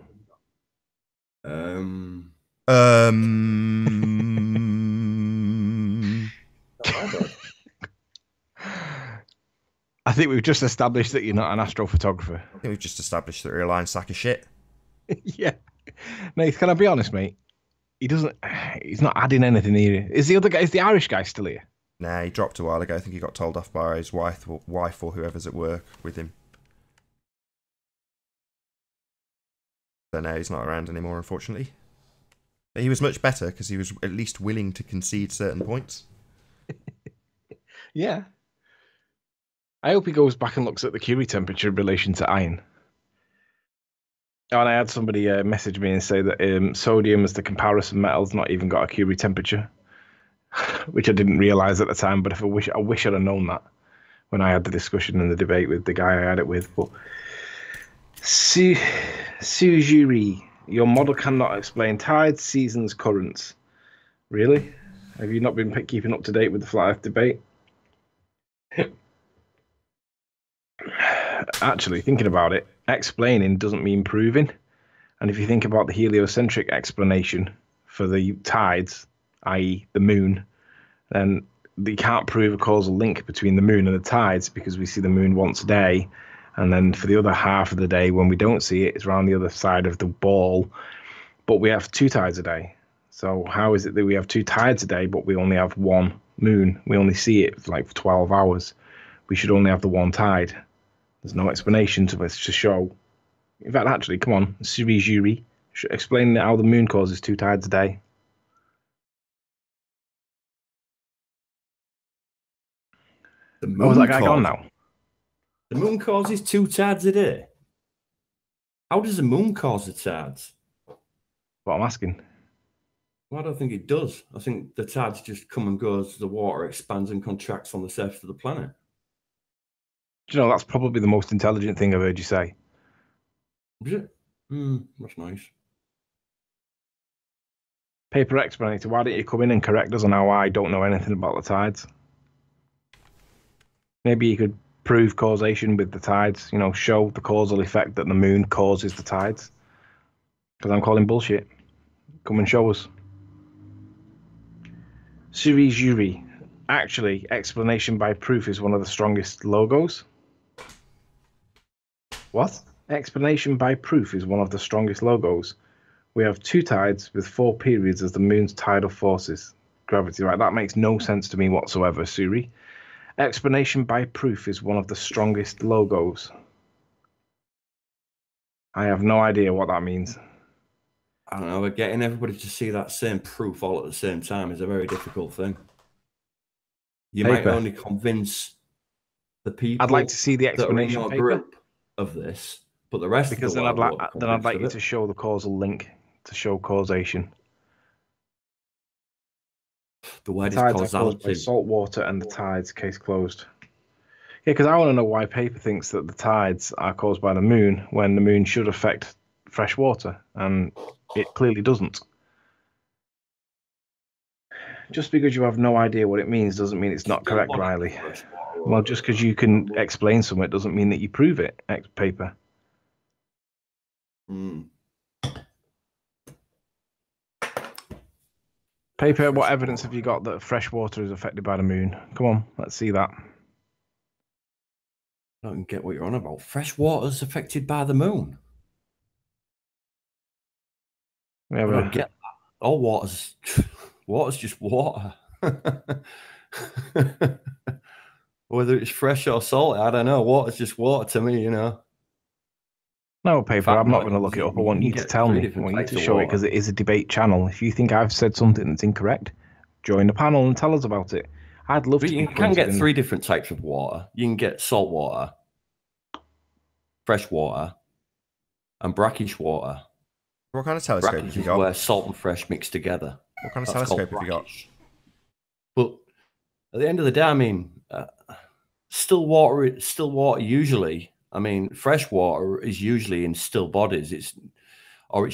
I think we've just established that you're not an astrophotographer. I think we've just established that you're a lying sack of shit. Yeah. Nate, can I be honest, mate? He's not adding anything here. Is the Irish guy still here? Nah, he dropped a while ago. I think he got told off by his wife or whoever's at work with him. So now he's not around anymore, unfortunately. But he was much better because he was at least willing to concede certain points. Yeah. I hope he goes back and looks at the Curie temperature in relation to iron. Oh, and I had somebody message me and say that sodium as the comparison metal's not even got a Curie temperature, which I didn't realise at the time. But I wish I'd have known that when I had the discussion and the debate with the guy I had it with. But Sujiri, your model cannot explain tides, seasons, currents. Really? Have you not been keeping up to date with the flat Earth debate? Actually, thinking about it, explaining doesn't mean proving. And if you think about the heliocentric explanation for the tides, i.e. the moon, then you can't prove a causal link between the moon and the tides because we see the moon once a day, and then for the other half of the day when we don't see it, it's around the other side of the ball. But we have 2 tides a day. So how is it that we have 2 tides a day, but we only have 1 moon? We only see it for like 12 hours. We should only have the 1 tide. There's no explanation to this to show. In fact, actually, come on, Jury, explain how the moon causes 2 tides a day. The moon Was that guy gone now? The moon causes 2 tides a day. How does the moon cause the tides? What I'm asking. Well, I don't think it does. I think the tides just come and go as the water expands and contracts on the surface of the planet. Do you know, that's probably the most intelligent thing I've heard you say. Is it? That's nice. Paper explainer, why don't you come in and correct us on how I don't know anything about the tides? Maybe you could prove causation with the tides, you know, show the causal effect that the moon causes the tides. Because I'm calling bullshit. Come and show us. Jury. Actually, explanation by proof is one of the strongest logos. What? Explanation by proof is one of the strongest logos. We have 2 tides with 4 periods as the moon's tidal forces. Gravity, right? That makes no sense to me whatsoever, Suri. Explanation by proof is one of the strongest logos. I have no idea what that means. I don't know, but getting everybody to see that same proof all at the same time is a very difficult thing. You might only convince the people. I'd like to see the explanation that are in your group of this, but the rest because of the world then I'd like you to show the causal link, to show causation. The word is causality. Are caused by salt water and the tides. Case closed. Yeah, because I want to know why paper thinks that the tides are caused by the moon when the moon should affect fresh water, and it clearly doesn't. Just because you have no idea what it means doesn't mean it's not correct, Riley. Well, just because you can explain something doesn't mean that you prove it, paper. Paper, what evidence have you got that fresh water is affected by the moon? Come on, let's see that. I don't get what you're on about. Fresh water is affected by the moon. I don't get that. All water's just water. Whether it's fresh or salty, I don't know. Water's just water to me, you know. No, paper, I'm not going to look it up. I want you to tell me. I want you to show it because it is a debate channel. If you think I've said something that's incorrect, join the panel and tell us about it. I'd love to. You can get 3 different types of water. You can get salt water, fresh water, and brackish water. What kind of telescope have you got? Where salt and fresh mix together. What kind of telescope have you got? But at the end of the day, I mean, still water usually. I mean, fresh water is usually in still bodies. It's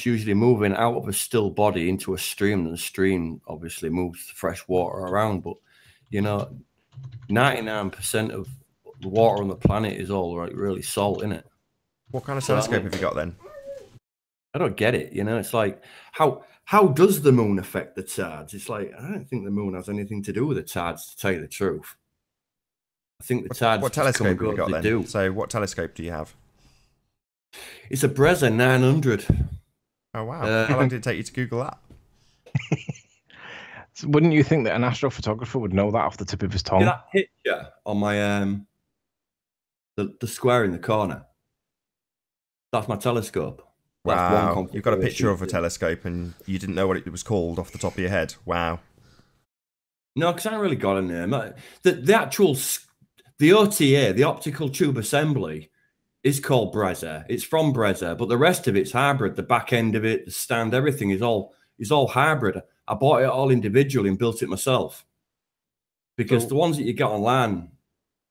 usually moving out of a still body into a stream, and the stream obviously moves the fresh water around. But you know, 99% of the water on the planet is all like really salt in it. What kind of telescope have you got then? I don't get it. You know, it's like how does the moon affect the tides? It's like I don't think the moon has anything to do with the tides, to tell you the truth. I think the tides. What telescope have you got then? Do. So, what telescope do you have? It's a Breza 900. Oh wow! How long did it take you to Google that? So wouldn't you think that an astrophotographer would know that off the tip of his tongue? That picture on my the square in the corner. That's my telescope. Wow! You've got a picture of a telescope, and you didn't know what it was called off the top of your head. Wow! No, because I haven't really got a name. The actual. The OTA, the optical tube assembly, is called Breza. It's from Breza, but the rest of it's hybrid. The back end of it, the stand, everything is all hybrid. I bought it all individually and built it myself. Because the ones that you get online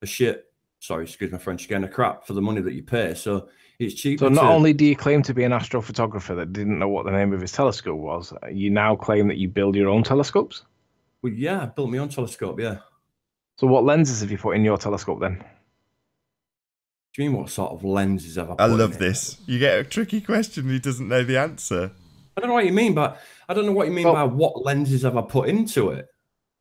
are shit. Sorry, excuse my French again, are crap for the money that you pay. So it's cheap. So not only do you claim to be an astrophotographer that didn't know what the name of his telescope was, you now claim that you build your own telescopes? Well, yeah, I built my own telescope, yeah. So what lenses have you put in your telescope then? Do you mean what sort of lenses have I put I love this. You get a tricky question and he doesn't know the answer. I don't know what you mean by what lenses have I put into it.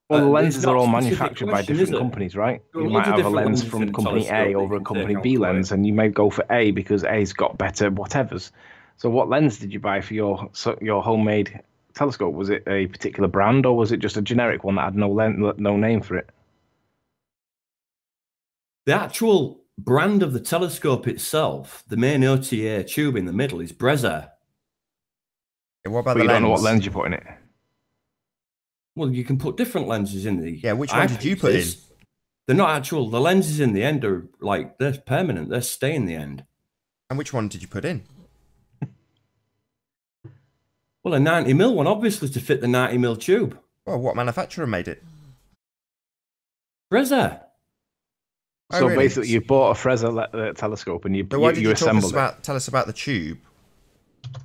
Well, the It's lenses not are a all specific manufactured by question, different is it? companies, right? There are You loads might of have a different lens lenses from in a company telescope A that over you a can company take B out to it. lens, and you may go for A because A's got better whatevers. So, what lens did you buy for your homemade telescope? Was it a particular brand, or was it just a generic one that had no name for it? The actual brand of the telescope itself, the main OTA tube in the middle, is Brezza. What about But the you lens? don't know what lens you put in it. Well, you can put different lenses in the. Yeah, which one did you put in? They're not actual. The lenses in the end are like they're permanent. They stay in the end. And which one did you put in? Well, a 90mm one, obviously, to fit the 90mm tube. Well, what manufacturer made it? Brezza. Oh, So really? basically, you bought a Frezza telescope and So why did you assembled it. tell us about the tube?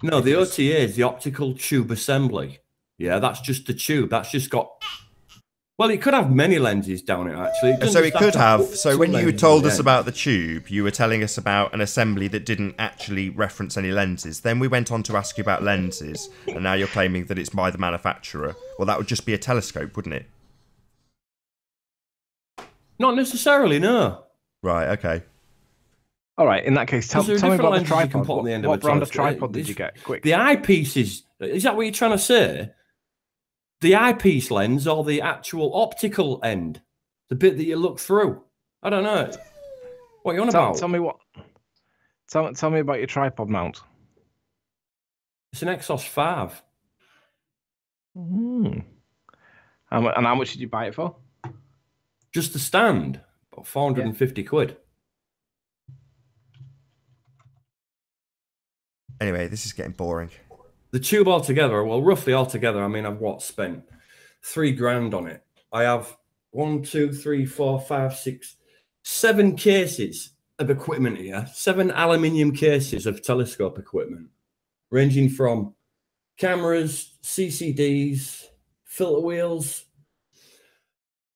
No, the OTA is the optical tube assembly. Yeah, that's just the tube. That's just got. Well, it could have many lenses down it, actually. So it could have. So when you told us about about the tube, you were telling us about an assembly that didn't actually reference any lenses. Then we went on to ask you about lenses, and now you're claiming that it's by the manufacturer. Well, that would just be a telescope, wouldn't it? Not necessarily, no. Right, okay. All right, in that case, tell me about the tripod. What brand of tripod did you get? Quick. The eyepiece is that what you're trying to say? The eyepiece lens or the actual optical end? The bit that you look through? I don't know. What are you on about? Tell me what. Tell me about your tripod mount. It's an Exos 5. And how much did you buy it for? Just the stand, about 450 quid. Anyway, this is getting boring. The tube altogether, well, roughly altogether, I mean, I've spent $3,000 on it. I have 1, 2, 3, 4, 5, 6, 7 cases of equipment here. 7 aluminium cases of telescope equipment, ranging from cameras, CCDs, filter wheels,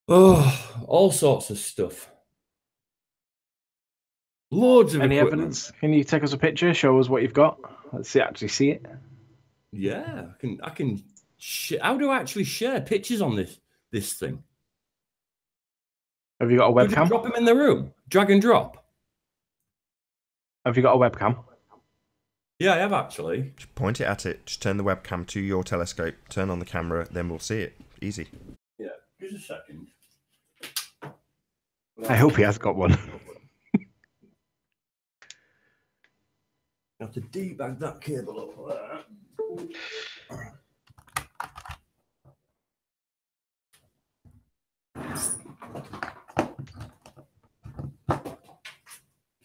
all sorts of stuff. Loads of Any equipment. evidence? Can you take us a picture? Show us what you've got. Let's actually see it. Yeah, I can. How do I actually share pictures on this thing? Have you got a Would you webcam? drop them in the room, drag and drop. Have you got a webcam? Yeah, I have actually. Just point it at it. Just turn the webcam to your telescope. Turn on the camera, then we'll see it. Easy. Yeah, just a second. I hope he has got one. I have to debag that cable up there.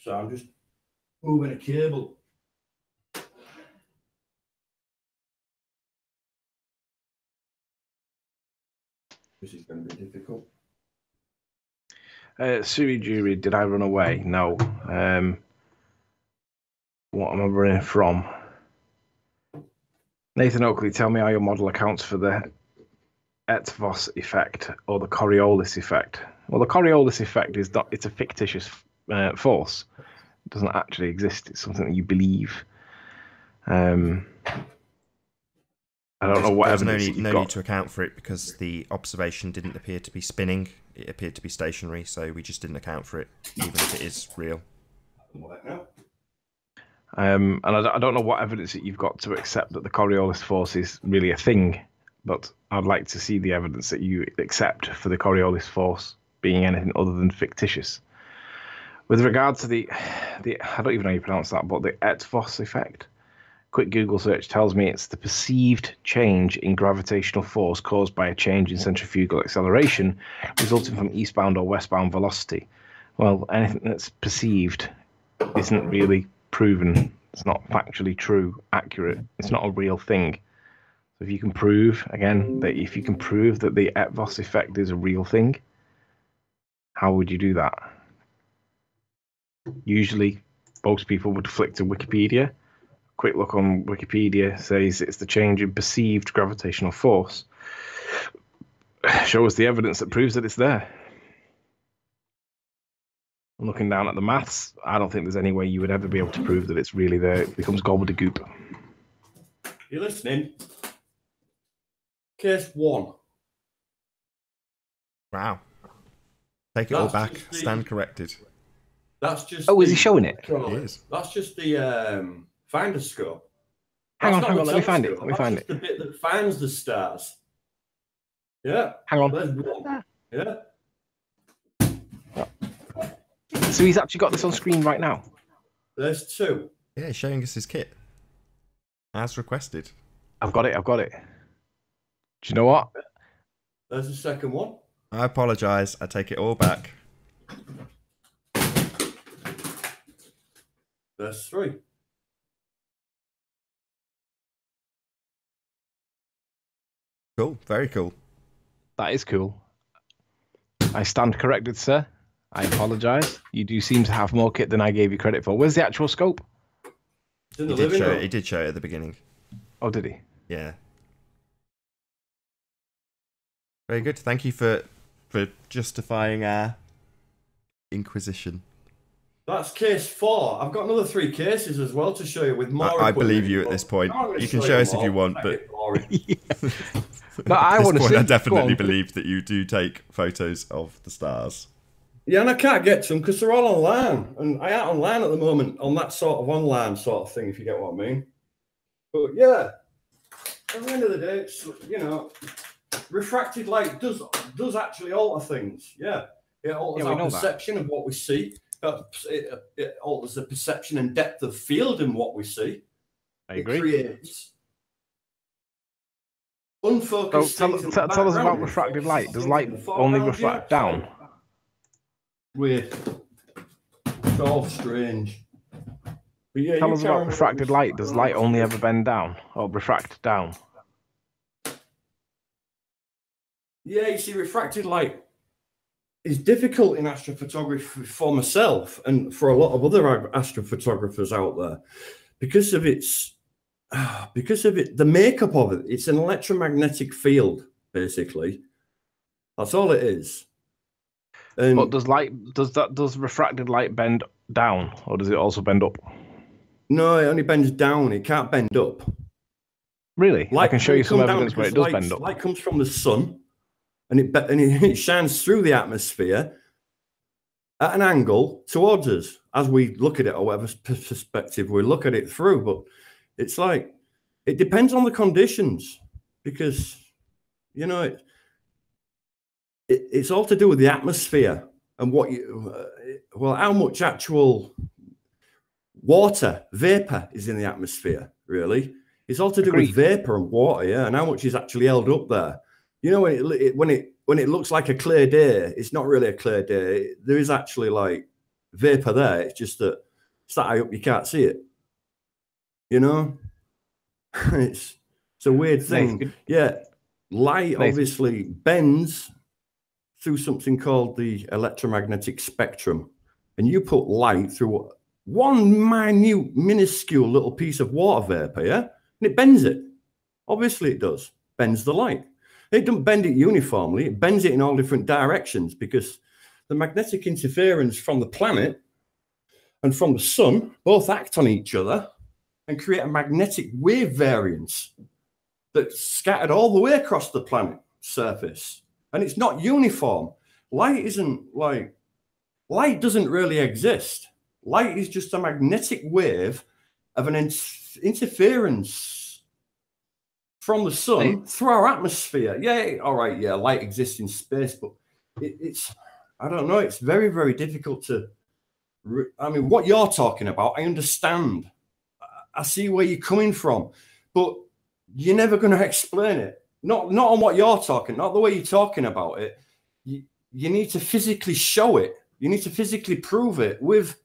So I'm just moving a cable. This is going to be difficult. Suri Jury, did I run away? No. What am I running from? Nathan Oakley, tell me how your model accounts for the Eötvös effect or the Coriolis effect. Well, the Coriolis effect is not, it's a fictitious force. It doesn't actually exist. It's something that you believe. I don't know what There's evidence no need to account for it because the observation didn't appear to be spinning. It appeared to be stationary, so we just didn't account for it, even if it is real. And I don't know what evidence that you've got to accept that the Coriolis force is really a thing, but I'd like to see the evidence that you accept for the Coriolis force being anything other than fictitious. With regard to the I don't even know how you pronounce that, but the Eötvös effect, quick Google search tells me it's the perceived change in gravitational force caused by a change in centrifugal acceleration resulting from eastbound or westbound velocity. Well, anything that's perceived isn't really proven. It's not factually true, accurate. It's not a real thing. So if you can prove, again, that if you can prove that the Eötvös effect is a real thing, how would you do that? Usually, most people would flick to Wikipedia. Quick look on Wikipedia says it's the change in perceived gravitational force. Show us the evidence that proves that it's there. I'm looking down at the maths. I don't think there's any way you would ever be able to prove that it's really there. It becomes gobbledygook. You listening? Case 1. Wow. Take it all back. Stand corrected. That's just. Oh, is he showing it? He is. That's just the finder scope. Hang on, That's let me find it. telescope. Let me find That's it. just the bit that finds the stars. Yeah. Hang on. There's one. Yeah. So he's actually got this on screen right now. There's two. Yeah, he's showing us his kit. As requested. I've got it. Do you know what? There's the second one. I apologise. I take it all back. There's three. Cool. Very cool. That is cool. I stand corrected, sir. I apologise. You do seem to have more kit than I gave you credit for. Where's the actual scope? It's in the He living room. did show it at the beginning. Oh, did he? Yeah. Very good. Thank you for justifying our inquisition. That's case 4. I've got another 3 cases as well to show you with more. I believe you at this point. You can show us if you want, but No, I want to see. I definitely believe that you do take photos of the stars. Yeah, and I can't get to them because they're all online, and I am online at the moment on that sort of online sort of thing, if you get what I mean. But yeah, at the end of the day, it's, you know, refracted light does actually alter things. Yeah, it alters our perception of what we see. It alters the perception and depth of field in what we see. I agree. It creates unfocused. So tell us about refracted light. Does light only refract down? Weird. It's all strange. But yeah, Tell us about refracted light. Does light only ever bend down or refract down? Yeah, you see, refracted light is difficult in astrophotography for myself and for a lot of other astrophotographers out there because of the makeup of it. It's an electromagnetic field, basically. That's all it is. And But does refracted light bend down, or does it also bend up? no, it only bends down. It can't bend up. Really? Light I can show you some come down evidence where it because does bend up. Light comes from the sun, and it shines through the atmosphere at an angle towards us as we look at it, or whatever perspective we look at it through. But it's like it depends on the conditions because, you know, it's all to do with the atmosphere and what how much actual water vapor is in the atmosphere. Really, it's all to do with vapor and water, yeah, and how much is actually held up there. You know, when it looks like a clear day, it's not really a clear day. There is actually like vapor there. It's just that it's that high up you can't see it. You know, it's a weird thing. Yeah, light obviously bends through something called the electromagnetic spectrum, and you put light through one minute, minuscule little piece of water vapor, yeah, and it bends it. Obviously, it does. Bends the light. It doesn't bend it uniformly. It bends it in all different directions because the magnetic interference from the planet and from the sun both act on each other and create a magnetic wave variance that's scattered all the way across the planet surface. And it's not uniform. Light doesn't really exist. Light is just a magnetic wave of an interference from the sun through our atmosphere. Yeah, all right, yeah, light exists in space, but it's, I don't know, it's very, very difficult to, I mean, what you're talking about, I understand. I see where you're coming from, but you're never going to explain it. Not on what you're talking, not the way you're talking about it. You need to physically show it. You need to physically prove it with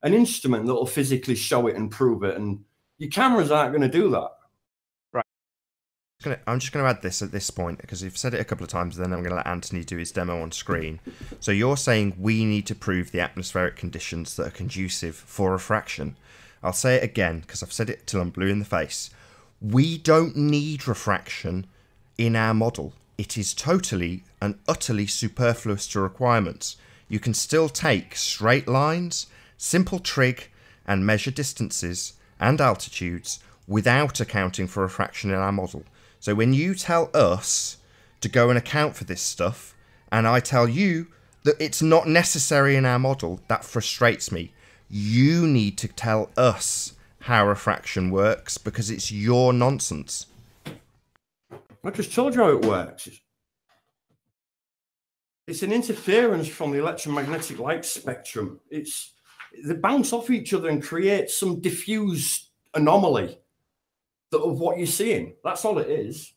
an instrument that will physically show it and prove it. And your cameras aren't going to do that. Right. I'm just going to add this at this point because you've said it a couple of times, then I'm going to let Anthony do his demo on screen. So you're saying we need to prove the atmospheric conditions that are conducive for refraction. I'll say it again because I've said it till I'm blue in the face. We don't need refraction in our model. It is totally and utterly superfluous to requirements. You can still take straight lines, simple trig, and measure distances and altitudes without accounting for refraction in our model. So when you tell us to go and account for this stuff and I tell you that it's not necessary in our model, that frustrates me. You need to tell us how refraction works because it's your nonsense. I just told you how it works. It's an interference from the electromagnetic light spectrum. They bounce off each other and create some diffuse anomaly of what you're seeing. That's all it is.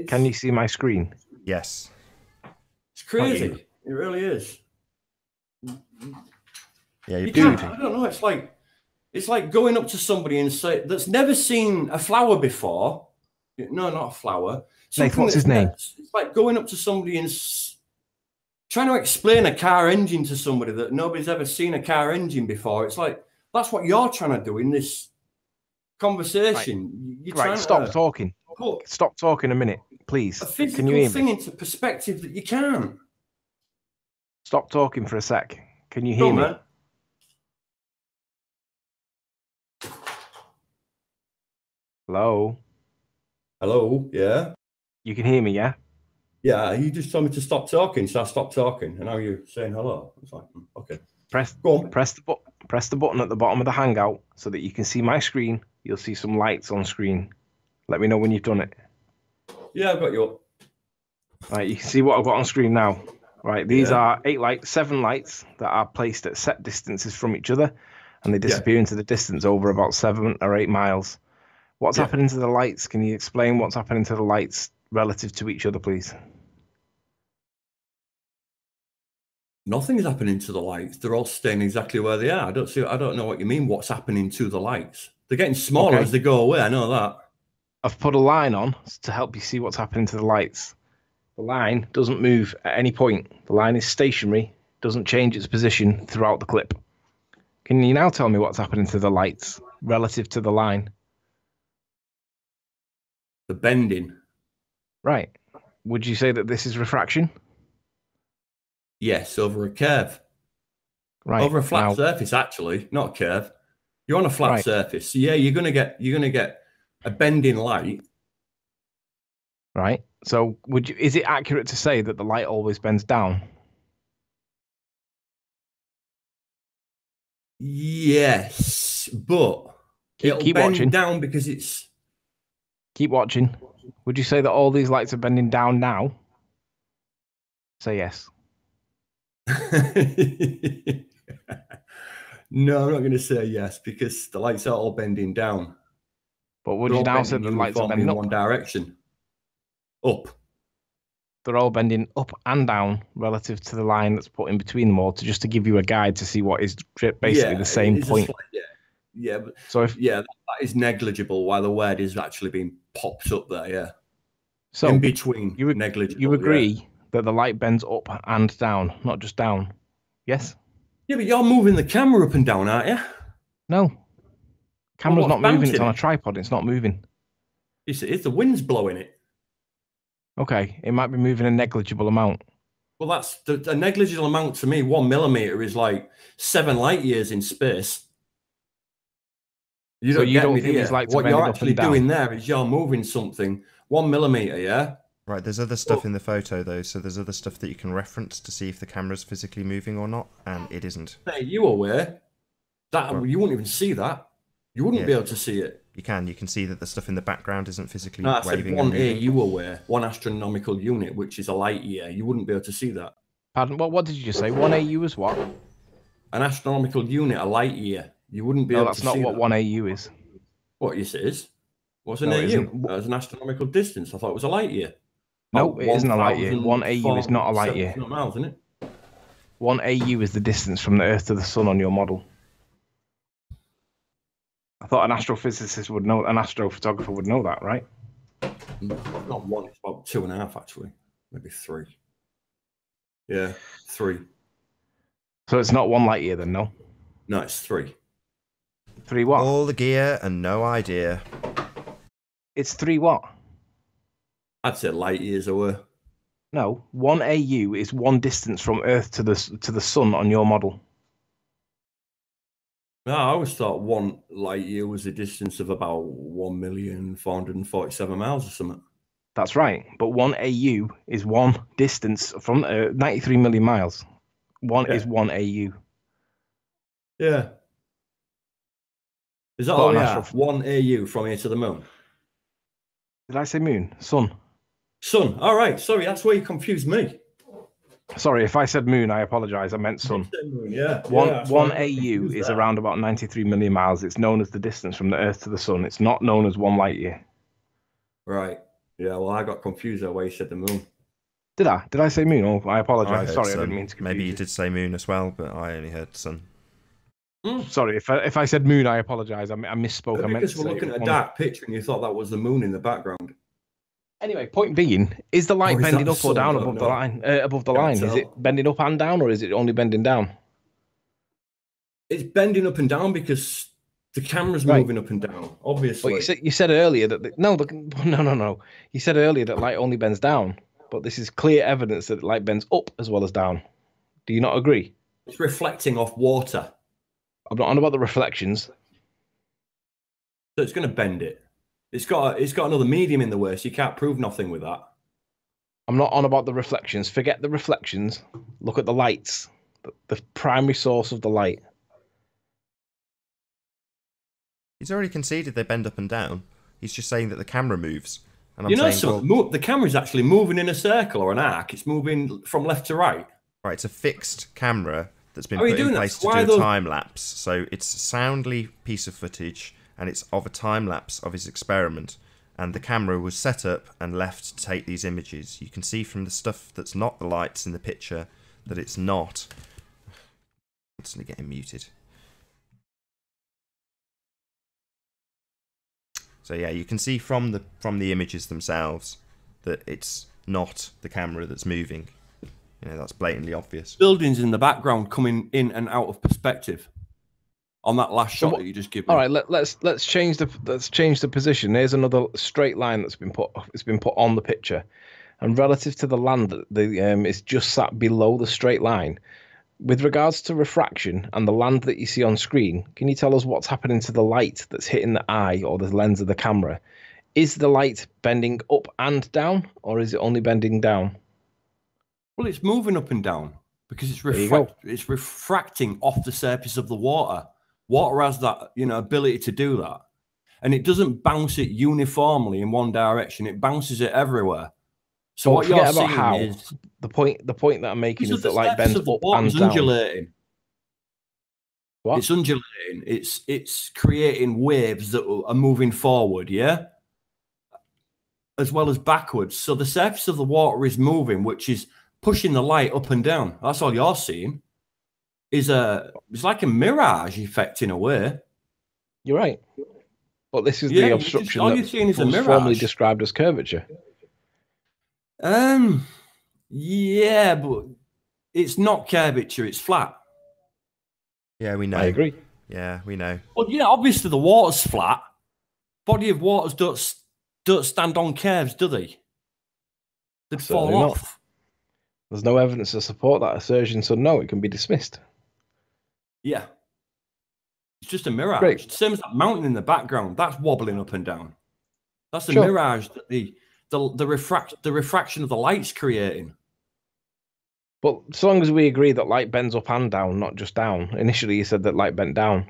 Can you see my screen? Yes. It's crazy. It really is. Yeah, you can't, I don't know. It's like going up to somebody and say that's never seen a flower before. No, not a flower. Nathan, what's his name? It's like going up to somebody and trying to explain a car engine to somebody that nobody's ever seen a car engine before. It's like that's what you're trying to do in this conversation. Right, stop talking. Stop talking a minute, please. A physical Can you hear thing me? into perspective that you can't. Stop talking for a sec. Can you hear me? Man. Hello? Hello? Yeah? You can hear me, yeah? Yeah, you just told me to stop talking, so I stopped talking, and now you're saying hello. It's like, okay. Press the button at the bottom of the Hangout so that you can see my screen. You'll see some lights on screen. Let me know when you've done it. Yeah, I've got you up. Right, you can see what I've got on screen now. Right, these are 7 lights that are placed at set distances from each other, and they disappear into the distance over about 7 or 8 miles. What's happening to the lights? Can you explain what's happening to the lights relative to each other, please? Nothing's happening to the lights. They're all staying exactly where they are. I don't know what you mean. What's happening to the lights? They're getting smaller as they go away. I know that. I've put a line on to help you see what's happening to the lights. The line doesn't move at any point. The line is stationary, doesn't change its position throughout the clip. Can you now tell me what's happening to the lights relative to the line? The bending. Right. Would you say that this is refraction? Yes, over a curve. Right. Over a flat surface, actually, not a curve. You're on a flat surface. So yeah, you're gonna get a bending light. Right. So is it accurate to say that the light always bends down? Yes, but it'll bend watching down because it's. Keep watching. Would you say that all these lights are bending down now? Say yes. No, I'm not going to say yes because the lights are all bending down. But would you now say the lights are bending in up? one direction? Up. They're all bending up and down relative to the line that's put in between them all, just to give you a guide to see what is basically the same point. But that is negligible. While the word is actually being popped up there. Yeah. So in between, negligible. You agree that the light bends up and down, not just down? Yes. Yeah, but you're moving the camera up and down, aren't you? No. Camera's not moving. It's on a tripod. It's not moving. It's the wind's blowing it. Okay, it might be moving a negligible amount. Well, that's a negligible amount to me. 1 millimeter is like 7 light years in space. You don't think these lights what you're actually doing there is you're moving something 1 millimeter, yeah? Right, there's other stuff in the photo, though, so there's other stuff that you can reference to see if the camera's physically moving or not, and it isn't. Hey, you aware? You wouldn't even see that. You wouldn't be able to see it. You can see that the stuff in the background isn't physically I waving. said 1 AU aware, 1 astronomical unit, which is a light year. You wouldn't be able to see that. Pardon, what did you just say? 1 AU is what? An astronomical unit, a light year. You wouldn't be able to see that. No, that's not what 1 AU is. What, yes it is? What's an AU? That's an astronomical distance. I thought it was a light year. No, it isn't a light year. 1 AU is not a light year. Miles, isn't it? 1 AU is the distance from the Earth to the Sun on your model. I thought an astrophysicist would know, an astrophotographer would know that, right? Not 1, it's about 2.5 actually. Maybe 3. Yeah, 3. So it's not 1 light year then, no? No, it's 3. 3 what? All the gear and no idea. It's 3 what? I'd say light years away. No, 1 AU is 1 distance from Earth to the Sun on your model. No, I always thought 1 light year was a distance of about 1,447 miles or something. That's right. But 1 AU is one distance from 93 million miles. One is 1 AU. Yeah. Is that all we are? 1 AU from here to the moon. Did I say moon? Sun. Sun. All right. Sorry, that's where you confused me. Sorry, if I said moon, I apologize. I meant sun. Moon, yeah. One AU is around about 93 million miles. It's known as the distance from the Earth to the sun. It's not known as 1 light year. Right. Yeah, well, I got confused that way you said the moon. Did I? Did I say moon? Oh, I apologize. Sorry, sun. I didn't mean to confuse Maybe you did say moon as well, but I only heard sun. Sorry, if I said moon, I apologize. I misspoke. I meant because we're looking at a dark picture and you thought that was the moon in the background. Anyway, point being, is the light bending up or down above the line? Above the line, is it bending up and down, or is it only bending down? It's bending up and down because the camera's moving up and down. Obviously, but you said earlier that no. You said earlier that light only bends down, but this is clear evidence that light bends up as well as down. Do you not agree? It's reflecting off water. I'm not on about the reflections. So it's going to bend it. It's got another medium in the way, so you can't prove nothing with that. I'm not on about the reflections. Forget the reflections. Look at the lights, the primary source of the light. He's already conceded they bend up and down. He's just saying that the camera moves. And I'm saying, the camera's actually moving in a circle or an arc. It's moving from left to right. Right, it's a fixed camera that's been put in place to do a time lapse. So it's a soundly piece of footage, and it's of a time lapse of his experiment. And the camera was set up and left to take these images. You can see from the stuff that's not the lights in the picture that it's not. Constantly getting muted. So yeah, you can see from the images themselves that it's not the camera that's moving. You know, that's blatantly obvious. Buildings in the background coming in and out of perspective on that last shot that you just gave me. All right, let's change the position. Here's another straight line that's been put on the picture, and relative to the land, it's just sat below the straight line. With regards to refraction and the land that you see on screen, can you tell us what's happening to the light that's hitting the eye or the lens of the camera? Is the light bending up and down, or is it only bending down? Well, it's moving up and down because it's refracting off the surface of the water. Water has that, ability to do that, and it doesn't bounce it uniformly in one direction. It bounces it everywhere. So what you're seeing is the point that I'm making is that light bends up and down. Undulating. What? It's undulating. It's creating waves that are moving forward, yeah, as well as backwards. So the surface of the water is moving, which is pushing the light up and down. That's all you're seeing. It's like a mirage effect in a way. You're right, but this is the obstruction that was formerly described as curvature. Yeah, but it's not curvature, it's flat. Yeah, we know. I agree. Yeah, we know. Well, obviously the water's flat. Body of waters don't stand on curves, do they? They'd fall off. There's no evidence to support that assertion, so no, it can be dismissed. Yeah. It's just a mirage. Great. Same as that mountain in the background. That's wobbling up and down. That's a mirage that the refraction of the light's creating. But so long as we agree that light bends up and down, not just down. Initially, you said that light bent down.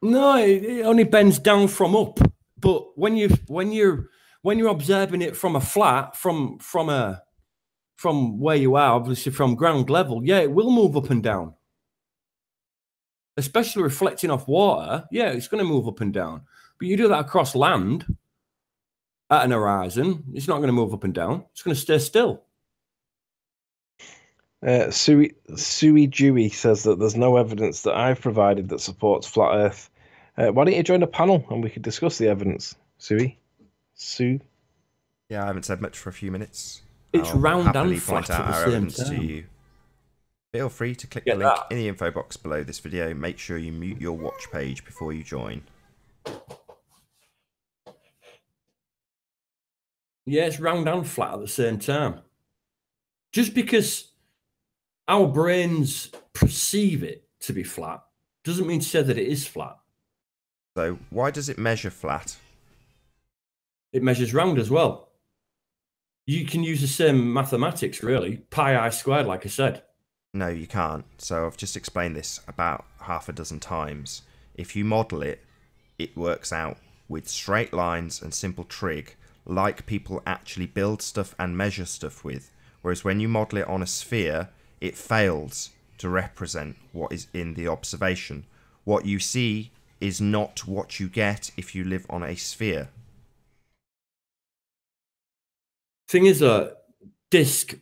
No, it only bends down from up. But when you're observing it from a flat, from where you are, obviously from ground level, yeah, it will move up and down. Especially reflecting off water, yeah, it's going to move up and down. But you do that across land at an horizon, it's not going to move up and down. It's going to stay still. Sui Dewey says that there's no evidence that I've provided that supports flat Earth. Why don't you join a panel and we could discuss the evidence, Sue? Yeah, I haven't said much for a few minutes. It's round and flat point out our evidence to you. Feel free to click the link in the info box below this video. Make sure you mute your watch page before you join. Yeah, it's round and flat at the same time. Just because our brains perceive it to be flat doesn't mean to say that it is flat. So why does it measure flat? It measures round as well. You can use the same mathematics, really. Pi I squared, like I said. No, you can't. So I've just explained this about half a dozen times. If you model it, it works out with straight lines and simple trig, like people actually build stuff and measure stuff with. Whereas when you model it on a sphere, it fails to represent what is in the observation. What you see is not what you get if you live on a sphere. Thing is, disc,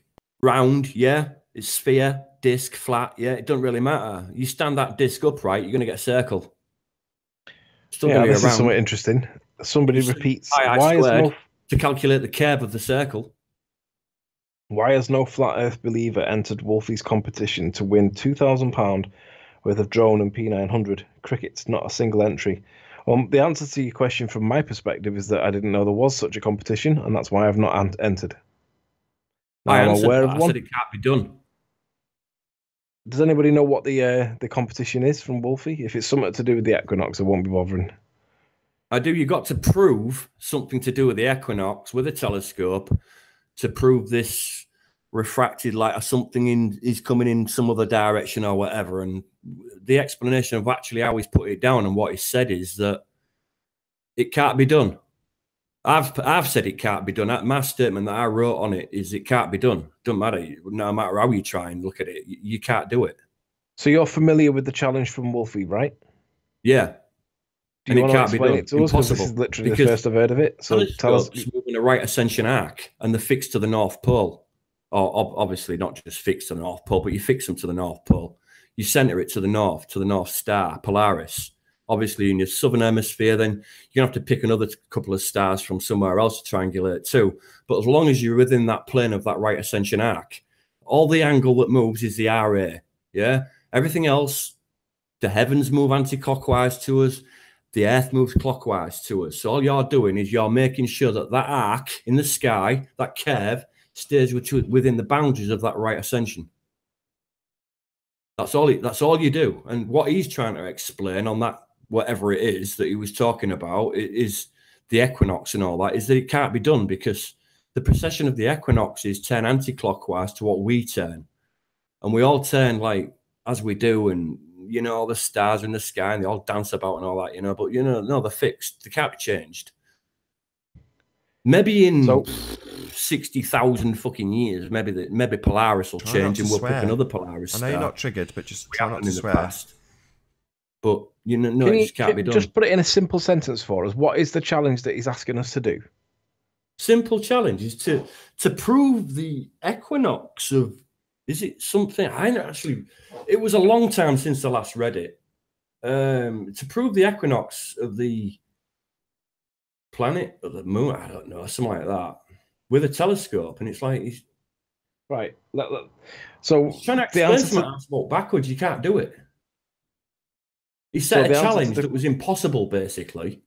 round, yeah. It's sphere, disc, flat, yeah. It doesn't really matter. You stand that disc upright, you're going to get a circle. Still Yeah, going to this be is around. somewhat interesting. Somebody repeats, Pi I why squared to calculate the curve of the circle. why has no flat Earth believer entered Wolfie's competition to win £2,000 worth of drone and P900 crickets? Not a single entry. The answer to your question from my perspective is that I didn't know there was such a competition, and that's why I've not entered. Now, I I'm answered aware that. of I one. said it can't be done. Does anybody know what the competition is from Wolfie? If it's something to do with the equinox, I won't be bothering. I do. You got to prove something to do with the equinox with a telescope to prove this refracted light or something is coming in some other direction or whatever. And the explanation of actually how he's put it down and what he said is that it can't be done. I've said it can't be done. My statement that I wrote on it is it can't be done. Doesn't matter. No matter how you try and look at it, you can't do it. So you're familiar with the challenge from Wolfie, right? Yeah. Do you want to explain it to us? Because this is literally the first I've heard of it. So tell us. Moving a right ascension arc, and they're fixed to the North Pole. Or obviously not just fixed to the North Pole, but you fix them to the North Pole. You center it to the North Star, Polaris. Obviously, in your southern hemisphere, then you're going to have to pick another couple of stars from somewhere else to triangulate too. But as long as you're within that plane of that right ascension arc, all the angle that moves is the RA. Yeah. Everything else, the heavens move anti-clockwise to us. The Earth moves clockwise to us. So all you're doing is you're making sure that that arc in the sky, that curve, stays within the boundaries of that right ascension. That's all you do. And what he's trying to explain on that, whatever it is that he was talking about, is the equinox and all that, is that it can't be done because the precession of the equinox is turn anti-clockwise to what we turn. And we all turn like as we do, and you know, all the stars in the sky and they all dance about and all that, you know, but you know, no, they're fixed. They can't be changed. Maybe in 60,000 fucking years, maybe Polaris will change and we'll pick another Polaris star. I know you're not triggered, but just try not to swear. Past. But you know, no, it just can't be done. Just put it in a simple sentence for us. What is the challenge that he's asking us to do? Simple challenge is to prove the equinox of. Is it something? It was a long time since I last read it. To prove the equinox of the planet or the moon, I don't know, something like that, with a telescope, and it's like he's right. So he's trying to explain something backwards. You can't do it. He set a challenge that was impossible, basically.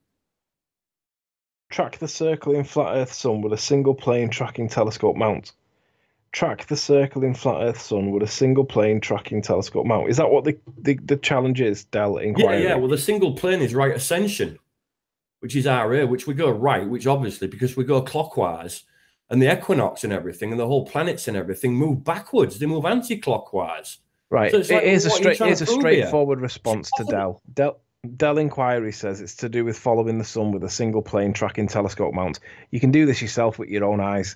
Track the circling flat Earth sun with a single plane tracking telescope mount. Track the circling flat Earth sun with a single plane tracking telescope mount. Is that what the challenge is, Dell inquiry? Yeah. Well, the single plane is right ascension, which is RA, which we go right, which obviously because we go clockwise, and the equinox and everything, and the whole planets and everything move backwards. They move anti-clockwise. Right. So here's a straightforward response to Dell. Dell inquiry says it's to do with following the sun with a single plane tracking telescope mount. You can do this yourself with your own eyes.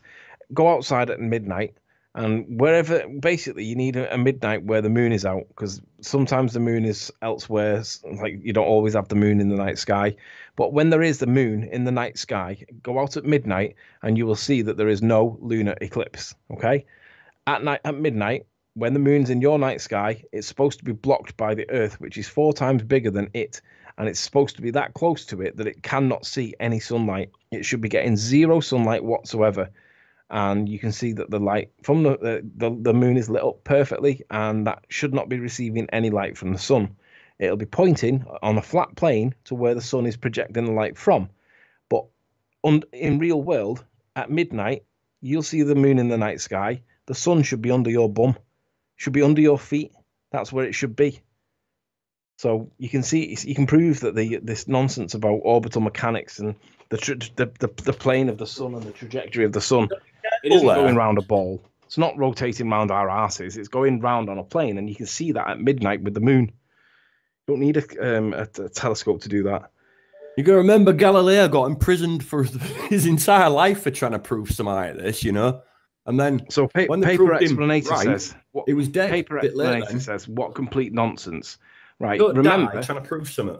Go outside at midnight. And wherever, basically, you need a midnight where the moon is out, because sometimes the moon is elsewhere. Like you don't always have the moon in the night sky. But when there is the moon in the night sky, go out at midnight and you will see that there is no lunar eclipse. Okay? At midnight, when the moon's in your night sky, it's supposed to be blocked by the Earth, which is 4 times bigger than it. And it's supposed to be that close to it that it cannot see any sunlight. It should be getting 0 sunlight whatsoever. And you can see that the light from the moon is lit up perfectly, and that should not be receiving any light from the sun. It'll be pointing on a flat plane to where the sun is projecting the light from. But in real world, at midnight, you'll see the moon in the night sky. The sun should be under your bum, should be under your feet. That's where it should be. So you can see, you can prove that this nonsense about orbital mechanics and the plane of the sun and the trajectory of the sun. It isn't going round a ball. It's not rotating round our asses. It's going round on a plane, and you can see that at midnight with the moon. You don't need a telescope to do that. You got to remember, Galileo got imprisoned for his entire life for trying to prove something like this, you know. And then, so when they paper proved him explanator right, says, it was dead. Paper a bit later, explanator says, what complete nonsense, right? Don't Remember, die trying to prove something.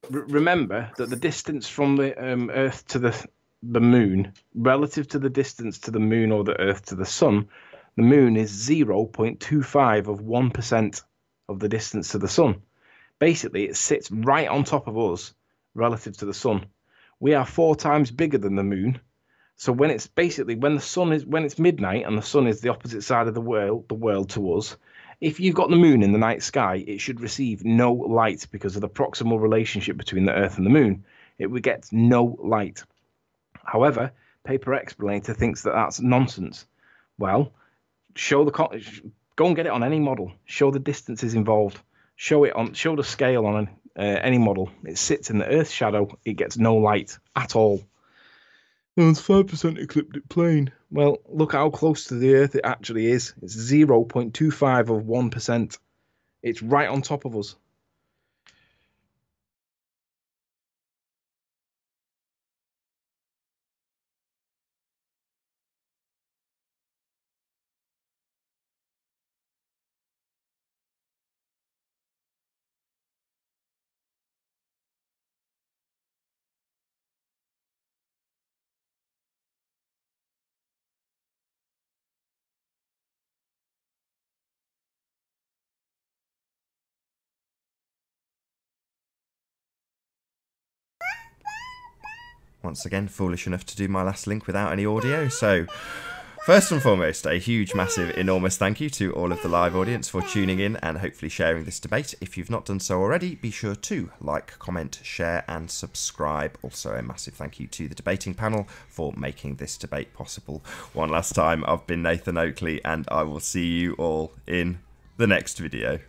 Remember that the distance from the Earth to the moon, relative to the distance to the moon or the Earth to the sun, the moon is 0.25 of 1% of the distance to the sun. Basically, it sits right on top of us relative to the sun. We are 4 times bigger than the moon. So when it's when it's midnight and the sun is the opposite side of the world to us, if you've got the moon in the night sky, it should receive no light because of the proximal relationship between the Earth and the moon. It would get no light. However, Paper Explanator thinks that that's nonsense. Well, go and get it on any model. Show the distances involved. Show the scale on any model. It sits in the Earth's shadow. It gets no light at all. No, it's 5% ecliptic plane. Well, look how close to the Earth it actually is. It's 0.25 of 1%. It's right on top of us. Once again, foolish enough to do my last link without any audio. So, first and foremost, a huge, massive, enormous thank you to all of the live audience for tuning in and hopefully sharing this debate. If you've not done so already, be sure to like, comment, share and subscribe. Also, a massive thank you to the debating panel for making this debate possible. One last time, I've been Nathan Oakley and I will see you all in the next video.